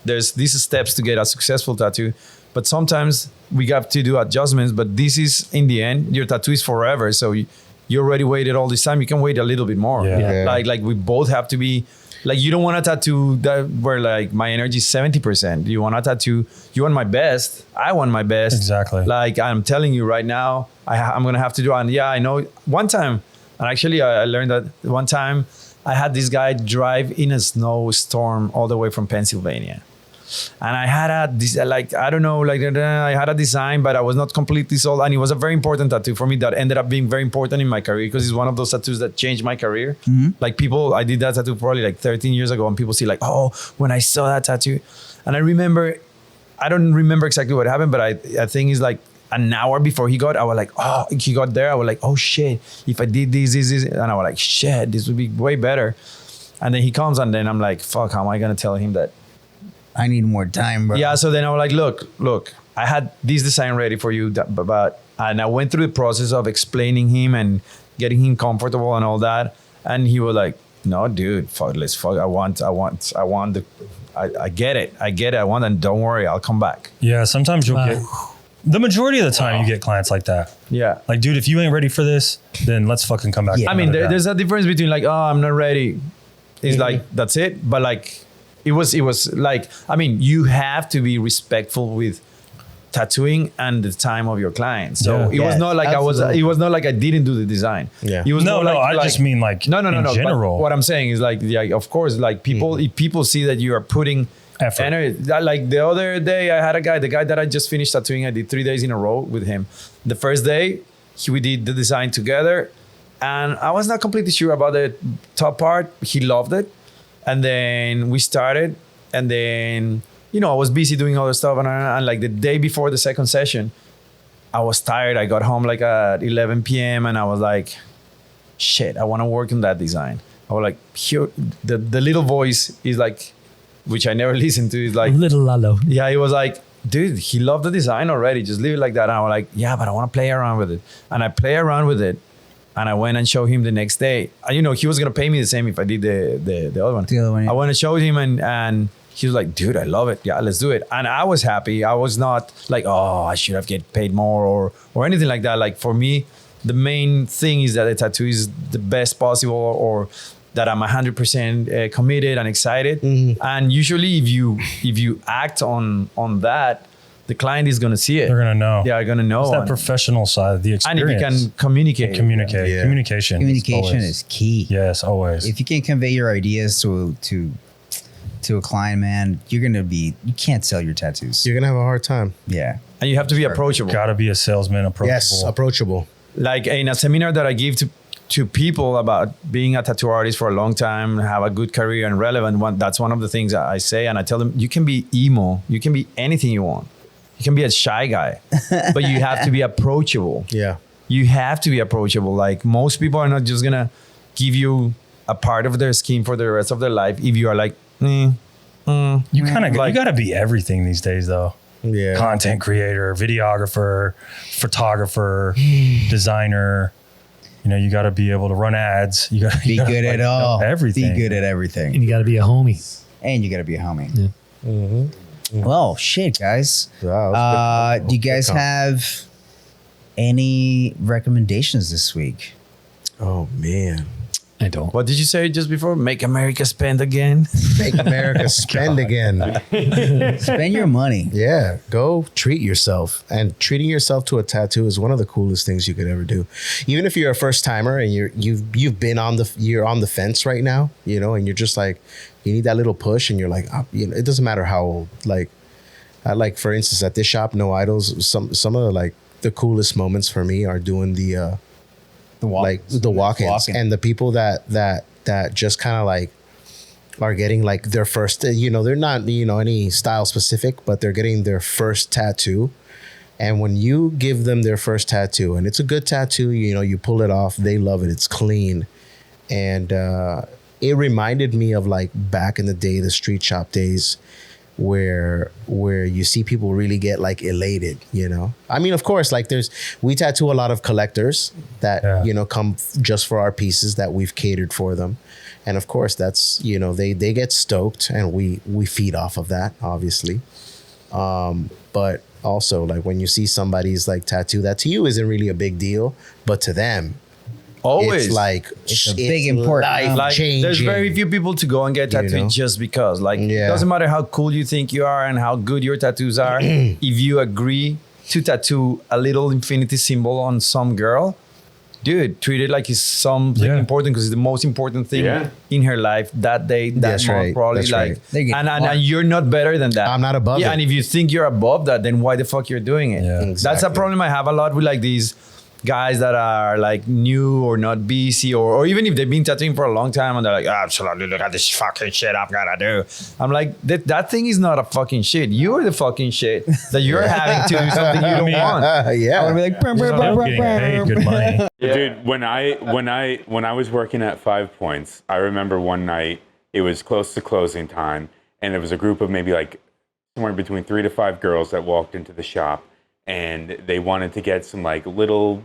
there's these steps to get a successful tattoo, but sometimes we have to do adjustments. But this is in the end, your tattoo is forever. So you already waited all this time. You can wait a little bit more. Yeah. Like we both have to be. Like, you don't want a tattoo that where like my energy is 70%. You want a tattoo. You want my best. I want my best. Exactly. Like I'm telling you right now, I'm gonna have to do it. And yeah, I know. One time, and actually I learned that one time I had this guy drive in a snowstorm all the way from Pennsylvania. And I had I had a design, but I was not completely sold. And it was a very important tattoo for me that ended up being very important in my career because it's one of those tattoos that changed my career. Mm-hmm. Like I did that tattoo probably like 13 years ago, and people see like, oh, when I saw that tattoo. And I don't remember exactly what happened, but I think it's like an hour before he got there. I was like, oh shit, if I did this, and I was like, shit, this would be way better. And then he comes, and then I'm like, fuck, how am I going to tell him that? I need more time, bro. Yeah, so then I was like, look, I had this design ready for you, but And I went through the process of explaining him and getting him comfortable and all that. And he was like, no, dude, fuck, let's fuck. I get it. I want, and don't worry, I'll come back. Yeah, sometimes you'll get, the majority of the time you get clients like that. Yeah. Like, dude, if you ain't ready for this, then let's fucking come back. Yeah. I mean, there's a difference between like, oh, I'm not ready. It's like, that's it. But like, it was like, I mean, you have to be respectful with tattooing and the time of your client. So it was not like it was not like I didn't do the design. Yeah. It was No, more I just mean like no. in general. But what I'm saying is like, yeah, of course, like people, if people see that you are putting Effort. energy, like the other day I had the guy that I just finished tattooing, I did 3 days in a row with him. The first day we did the design together and I was not completely sure about the top part. He loved it. And then we started and then, you know, I was busy doing other stuff and like the day before the second session, I was tired. I got home like at 11 p.m. and I was like, shit, I want to work on that design. I was like, here, the little voice is like, which I never listened to, is like, Little Lalo. yeah, he was like, dude, he loved the design already. Just leave it like that. And I was like, yeah, but I want to play around with it. And I play around with it. And I went and showed him the next day. You know, he was going to pay me the same if I did the other one. The other one, yeah. I went and showed him and he was like, dude, I love it. Yeah, let's do it. And I was happy. I was not like, oh, I should have get paid more or anything like that. Like for me, the main thing is that the tattoo is the best possible or that I'm 100% committed and excited. Mm-hmm. And usually if you act on that, the client is going to see it. They're going to know. They are going to know. It's that professional side of the and experience. if you can communicate. Communicate. Communication. Communication is key. Yes, always. If you can convey your ideas to a client, man, you can't sell your tattoos. You're gonna have a hard time. Yeah. And you have to be approachable. Got to be a salesman, approachable. Yes, approachable. Like in a seminar that I give to people about being a tattoo artist for a long time, have a good career and relevant, that's one of the things I say. And I tell them, you can be emo, you can be anything you want. You can be a shy guy, but you have to be approachable. Yeah. You have to be approachable. Like most people are not just gonna give you a part of their skin for the rest of their life if you are like, You kind of Like- you got to be everything these days, though. Yeah. Content creator, videographer, photographer, designer. You know, you got to be able to run ads. You got to Be good at all. everything. Be good at And everything. you got to be a homie. And you got to be a homie. Yeah. Mm-hmm. Well, shit, guys. Wow, that was good. Do you guys Good comp. have any recommendations this week? Oh man. I don't. what did you say just before? Make America spend again. Make America spend again. Spend your money. Yeah, go treat yourself. And treating yourself to a tattoo is one of the coolest things you could ever do. Even if you're a first timer and you've been you're on the fence right now, you know, and you're just like, you need that little push, and you're like, you know, it doesn't matter how old. Like, for instance, at this shop, No Idols, some of the like the coolest moments for me are doing the walk-ins and the people that just kind of like are getting like their first, you know, they're not, you know, any style specific, but they're getting their first tattoo. And when you give them their first tattoo and it's a good tattoo, you know, you pull it off, they love it. It's clean. And it reminded me of like back in the day, the street shop days, where you see people really get like elated, you know. I mean, of course, like we tattoo a lot of collectors that you know come just for our pieces that we've catered for them, and of course that's, you know, they get stoked and we feed off of that, obviously. But also like when you see somebody's like tattoo that to you isn't really a big deal, but to them Always. it's like It's a big important life number. Like, changing. there's very few people to go and get You tattooed know? just because. Like, it Yeah. doesn't matter how cool you think you are and how good your tattoos are. If you agree to tattoo a little infinity symbol on some girl, dude, treat it like it's something Yeah. important because it's the most important thing Yeah. in her life that day, that That's month, right. probably. That's Like, right. They get and smart. you're not better than that. I'm not above Yeah, it. and if you think you're above that, then why the fuck you're doing it? Yeah. That's a Exactly. problem I have a lot with like these guys that are like new or not busy or even if they've been tattooing for a long time and they're like, absolutely, look at this fucking shit I've got to do. I'm like, that thing is not a fucking shit. You're the fucking shit that you're having to do something you don't want. I yeah. would be like, "Brr, brr, brr, Still brr, getting paid brr." good money. Dude, when I was working at 5 Points, I remember one night it was close to closing time, and there was a group of maybe like somewhere between 3 to 5 girls that walked into the shop, and they wanted to get some some little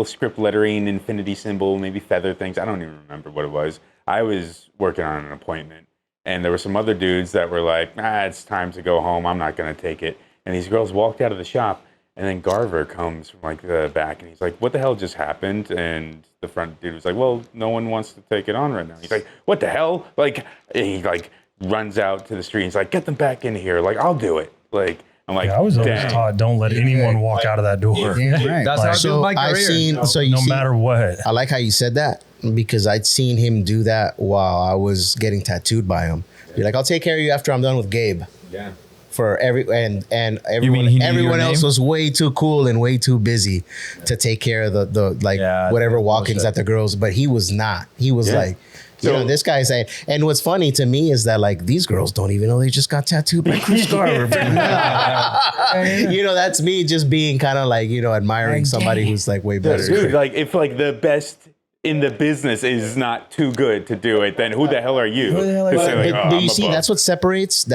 script lettering, infinity symbol, maybe feather things. I don't even remember what it was. I was working on an appointment, and there were some other dudes that were like, it's time to go home. I'm not going to take it. And these girls walked out of the shop, and then Garver comes from like the back, and he's like, what the hell just happened? And the front dude was like, well, no one wants to take it on right now. He's like, what the hell? Like, he like runs out to the street. He's like, get them back in here. Like, I'll do it. Like, I'm like, I was always dang. taught, don't let anyone walk out of that door. Damn right. That's how I built my I've career. seen, so you No see, matter what. I like how you said that because I'd seen him do that while I was getting tattooed by him. You're like, I'll take care of you after I'm done with Gabe. Yeah. For and mean he knew everyone your else name? was way too cool and way too busy to take care of the whatever walk-ins that the girls, but he was not. He was like, this guy's saying, and what's funny to me is that like these girls don't even know they just got tattooed by Chris Garver. That's me just being kind of like, admiring somebody who's like way better. Dude, like if like the best in the business is not too good to do it, then who the hell are you? But do you see, that's what separates.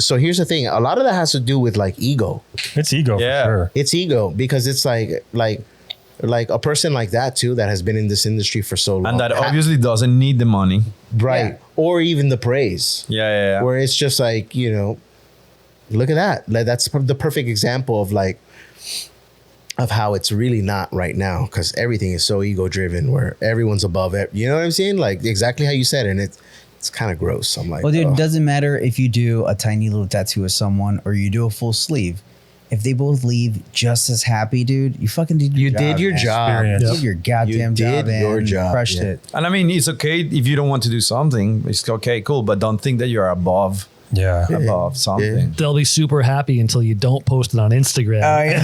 So here's the thing. A lot of that has to do with like ego. It's ego for sure. It's ego because it's like a person like that too that has been in this industry for so long. And that obviously doesn't need the money. Right. Yeah. Or even the praise. Yeah. Where it's just like, look at that. Like, that's the perfect example of how it's really not right now, because everything is so ego driven where everyone's above it. You know what I'm saying? Like exactly how you said it. And it's kind of gross. I'm like, Well, dude, it doesn't matter if you do a tiny little tattoo of someone or you do a full sleeve. If they both leave just as happy, dude, you fucking did your job. did your man. job. Experience. You did your goddamn You job, did man. your job, Crushed yeah. it. And I mean, it's okay if you don't want to do something. It's okay, cool. But don't think that you're above something. They'll be super happy until you don't post it on Instagram. I've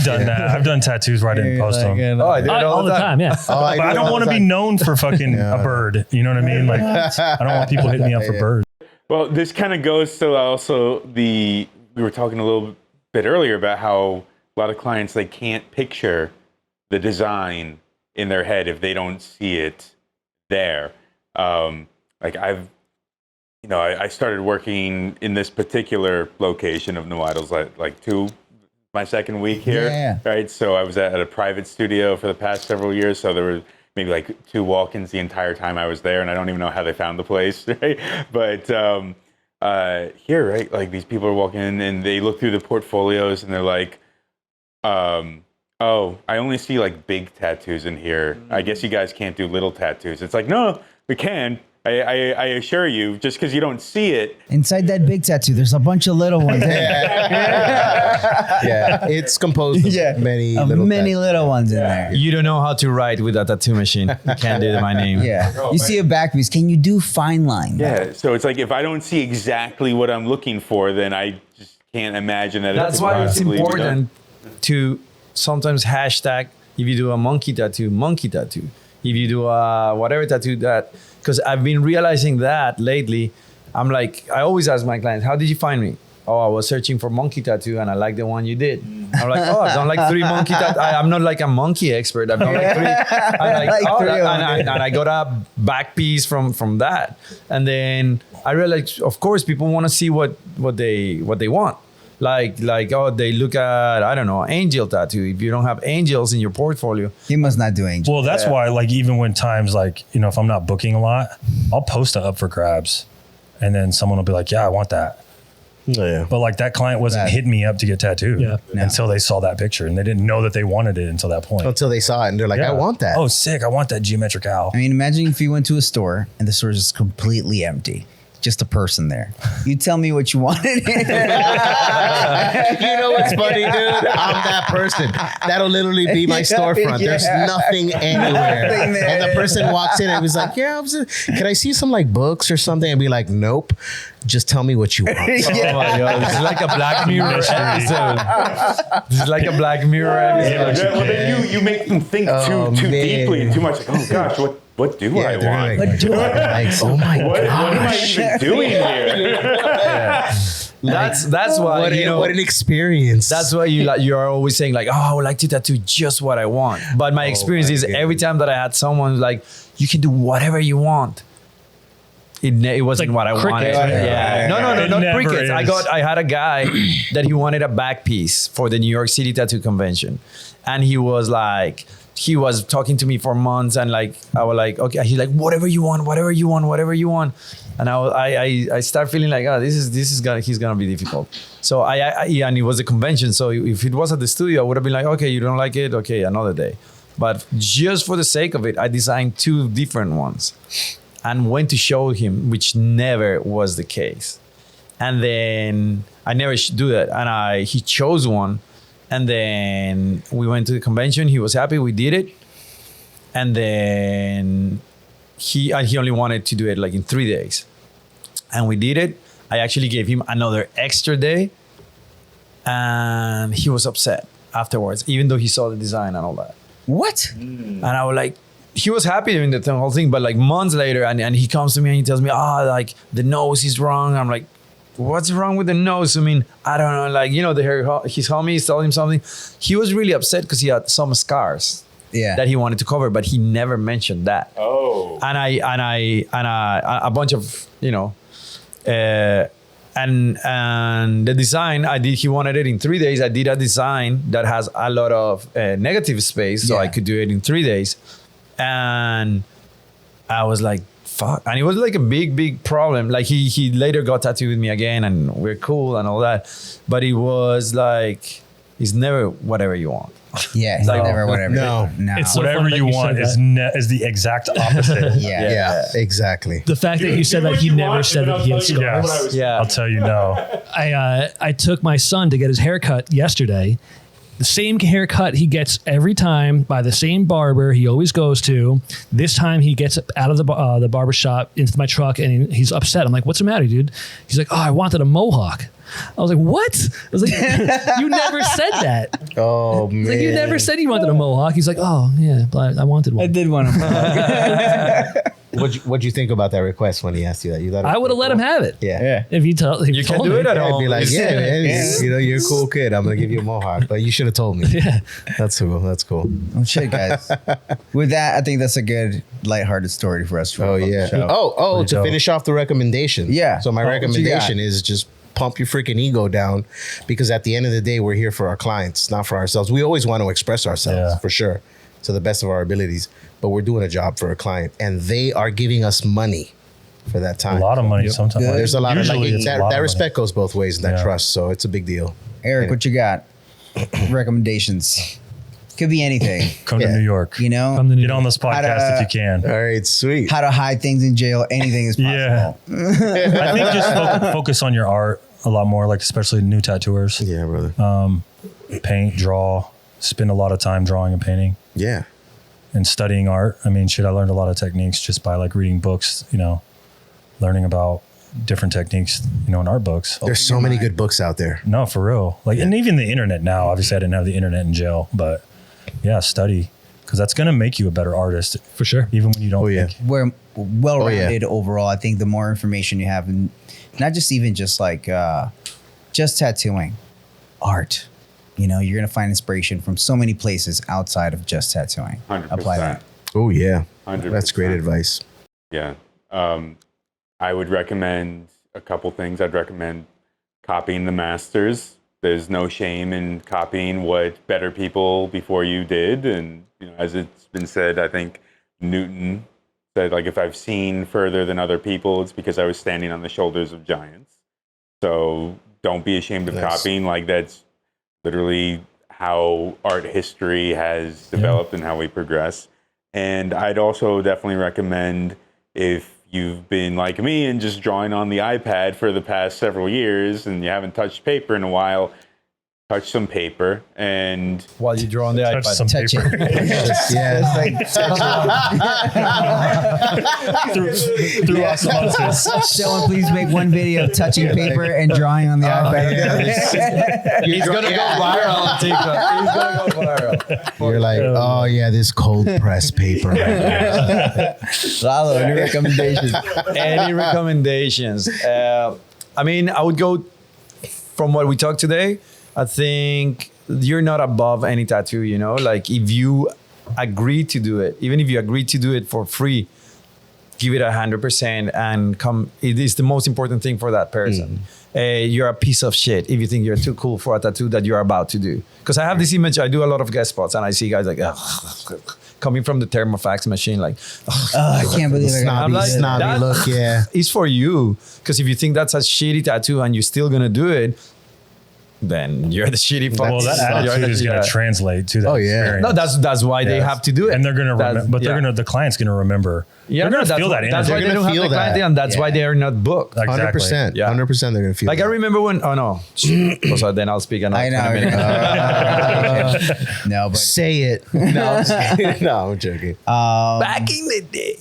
done that. I've done tattoos where I didn't post them. Oh, I do it all the time, yeah. But I don't want to be known for fucking a bird. You know what I mean? Like, I don't want people hitting me up for birds. Well, this kind of goes to also we were talking a little bit earlier about how a lot of clients, they can't picture the design in their head if they don't see it there. Like I started working in this particular location of New Idols like my second week here, Yeah. right? So I was at a private studio for the past several years. So there were maybe like 2 walk-ins the entire time I was there, and I don't even know how they found the place, right? But here, right, like these people are walking in and they look through the portfolios and they're like, oh, I only see like big tattoos in here. I guess you guys can't do little tattoos. It's like, no, we can. I assure you, just because you don't see it. Inside that big tattoo, there's a bunch of little ones. Yeah, it's composed of many little ones in there. You don't know how to write with a tattoo machine. You can't do my name. Yeah. You see a back piece. Can you do fine line? Yeah, so it's like if I don't see exactly what I'm looking for, then I just can't imagine that. That's why it's important to sometimes hashtag if you do a monkey tattoo. If you do a whatever tattoo that, because I've been realizing that lately. I'm like, I always ask my clients, how did you find me? Oh, I was searching for monkey tattoo and I like the one you did. I'm like, oh, I've done like 3 monkey tattoos. I'm not like a monkey expert. I've done like 3. I'm like, oh, and I got a back piece from that. And then I realized, of course, people want to see what they want. Like, oh, they look at, I don't know, angel tattoo. If you don't have angels in your portfolio. He must not do angel. Well, that's why, like, even when times like, if I'm not booking a lot, I'll post it up for grabs. And then someone will be like, yeah, I want that. Oh, yeah. But like that client wasn't hitting me up to get tattooed until they saw that picture, and they didn't know that they wanted it until that point. Until they saw it and they're like, I want that. Oh, sick. I want that geometric owl. I mean, imagine if you went to a store and the store is just completely empty. Just a person there. You tell me what you wanted. You know what's funny, dude? I'm that person. That'll literally be my storefront. There's nothing anywhere. And the person walks in and was like, yeah, can I see some like books or something? And be like, nope. Just tell me what you want. Oh my God. This is like a Black Mirror episode. This is like a Black Mirror episode. Well, then you make them think too deeply and too much. Like, oh gosh, what do I want? Like, oh my God. What am I even doing here? That's why what an experience. That's why you are always saying like, oh, I would like to tattoo just what I want. But my experience is every time that I had someone like, you can do whatever you want. it wasn't like what I crickets, wanted. right? Yeah. No, It not never crickets. is. I had a guy that he wanted a back piece for the New York City Tattoo Convention. And he was talking to me for months, and like I was like, okay, he's like, whatever you want. And I start feeling like, oh, he's gonna be difficult. So and it was a convention. So if it was at the studio, I would have been like, okay, you don't like it, okay, another day. But just for the sake of it, I designed 2 different ones and went to show him, which never was the case. And then I never do that. And he chose one. And then we went to the convention. He was happy. We did it. And then he only wanted to do it like in 3 days. And we did it. I actually gave him another extra day. And he was upset afterwards, even though he saw the design and all that. What? And I was like, he was happy doing the whole thing, but like months later, and he comes to me and he tells me, like the nose is wrong. I'm like, what's wrong with the nose? I mean, I don't know. Like, his homies told him something. He was really upset because he had some scars that he wanted to cover, but he never mentioned that. Oh. And a bunch of, and the design he wanted it in 3 days. I did a design that has a lot of negative space, so I could do it in 3 days. And I was like, fuck. And it was like a big problem. Like he later got tattooed with me again, and we're cool and all that. But it was like, it's never whatever you want. Yeah, it's like never whatever. No. It's so Whatever funny that you you want said is the exact opposite. Yeah, exactly. The fact that you said that he never said that he had scars. Yes. Yeah. I'll tell you no. I took my son to get his haircut yesterday. The same haircut he gets every time by the same barber he always goes to. This time he gets out of the barber shop into my truck and he's upset. I'm like, what's the matter, dude? He's like, oh, I wanted a mohawk. I was like, what? I was like, you never said that. Oh man. Like, you never said you wanted a mohawk. He's like, oh yeah, but I wanted one. I did want to. What'd you think about that request when he asked you that? You thought I would have let him have it. Yeah. If you tell, if You can told do me. it at I'd home. be like, yeah, man, you're a cool kid. I'm gonna give you a mohawk, but you should have told me. Yeah. That's cool. That's cool. Oh shit, guys. With that, I think that's a good lighthearted story for us. To Oh wrap up the yeah. show. Oh, to dope. finish off the recommendation. Yeah. So my What you recommendation got? is just pump your freaking ego down, because at the end of the day, we're here for our clients, not for ourselves. We always want to express ourselves for sure, to the best of our abilities, but we're doing a job for a client, and they are giving us money for that A time. lot of money sometimes. Good. There's a lot of Usually it's a lot that of respect goes both ways in that Yeah. trust, so it's a big deal. Eric, what you got? Recommendations. Could be anything. Come to Yeah. New York. You know, Come to New Get on this podcast if you can. All right, sweet. how to hide things in jail. Anything is possible. Yeah. I think just focus on your art a lot more, like especially new tattooers. Yeah, brother. Paint, draw, spend a lot of time drawing and painting Yeah. and studying art. I mean, shit, I learned a lot of techniques just by like reading books, learning about different techniques, in art books. There's so many good books out there. No, for real. Like, and even the internet now, obviously I didn't have the internet in jail, but yeah, study, because that's going to make you a better artist For sure. even when you don't yeah. think. We're well-rounded overall. I think the more information you have, and not just even just like just tattooing, art. You're gonna find inspiration from so many places outside of just tattooing. 100%. Apply that. Oh yeah. 100%. That's great advice. Yeah. I would recommend a couple things. I'd recommend copying the masters. There's no shame in copying what better people before you did. And, as it's been said, I think Newton said, like, if I've seen further than other people, it's because I was standing on the shoulders of giants. So don't be ashamed of copying. Like, that's literally how art history has developed and how we progress. And I'd also definitely recommend, if you've been like me and just drawing on the iPad for the past several years and you haven't touched paper in a while, touch some paper. And While you draw on the Touch iPad. some Touch paper. Through osmosis. Someone please make one video of touching paper and drawing on the iPad. He's going to go viral on TikTok. He's going to go viral. You're like, oh yeah, this cold press paper. Lalo, any recommendations? Any recommendations? I mean, I would go from what we talked today. I think you're not above any tattoo, like if you agree to do it, even if you agree to do it for free, give it 100% and come. It is the most important thing for that person. You're a piece of shit if you think you're too cool for a tattoo that you're about to do. Because I have this image, I do a lot of guest spots and I see guys like, coming from the thermofax machine, like, I can't believe I got Snobby, to be snobby that- look, yeah. it's for you. Because if you think that's a shitty tattoo and you're still gonna do it, then you're the shitty fuck. Well, that attitude is going to translate to that. Oh, yeah. experience. No, that's why they Yes. have to do it. And they're going to That's- remember, but yeah. the client's going to remember. Yeah, they're going to that's feel why- that That's energy. why they They're don't gonna have the feel client, that. and that's why they are not booked. Exactly. 100%. Yeah. 100% they're going to feel Like I that. remember when, oh no, so then I'll speak another I know. 20 minutes. No, but Say it. No, I'm just kidding. No, I'm joking. Back in the day.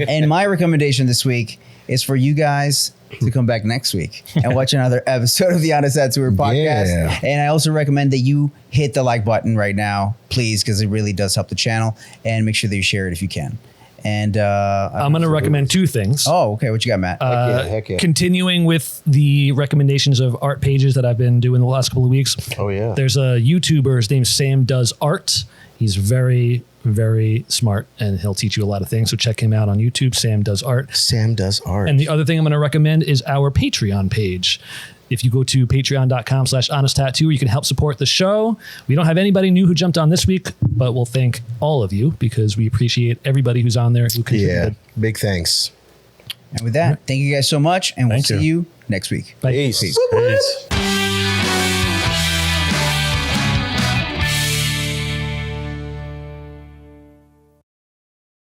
and my recommendation this week is for you guys to come back next week and watch another episode of the Honest Tattooer podcast. Yeah. And I also recommend that you hit the like button right now, please, because it really does help the channel. And make sure that you share it if you can. And I'm going to recommend two things. oh, okay. What you got, Matt? Heck yeah. Continuing with the recommendations of art pages that I've been doing the last couple of weeks. Oh, yeah. There's a YouTuber. His name's Sam Does Art. He's very, very smart, and he'll teach you a lot of things. So check him out on YouTube. Sam Does Art. Sam does art. And the other thing I'm going to recommend is our Patreon page. If you go to patreon.com/honest tattoo, you can help support the show. We don't have anybody new who jumped on this week, but we'll thank all of you because we appreciate everybody who's on there who Yeah. contributed. Big thanks. And with that, thank you guys so much. And we'll Thank see you. you next week. Bye. Peace. Peace.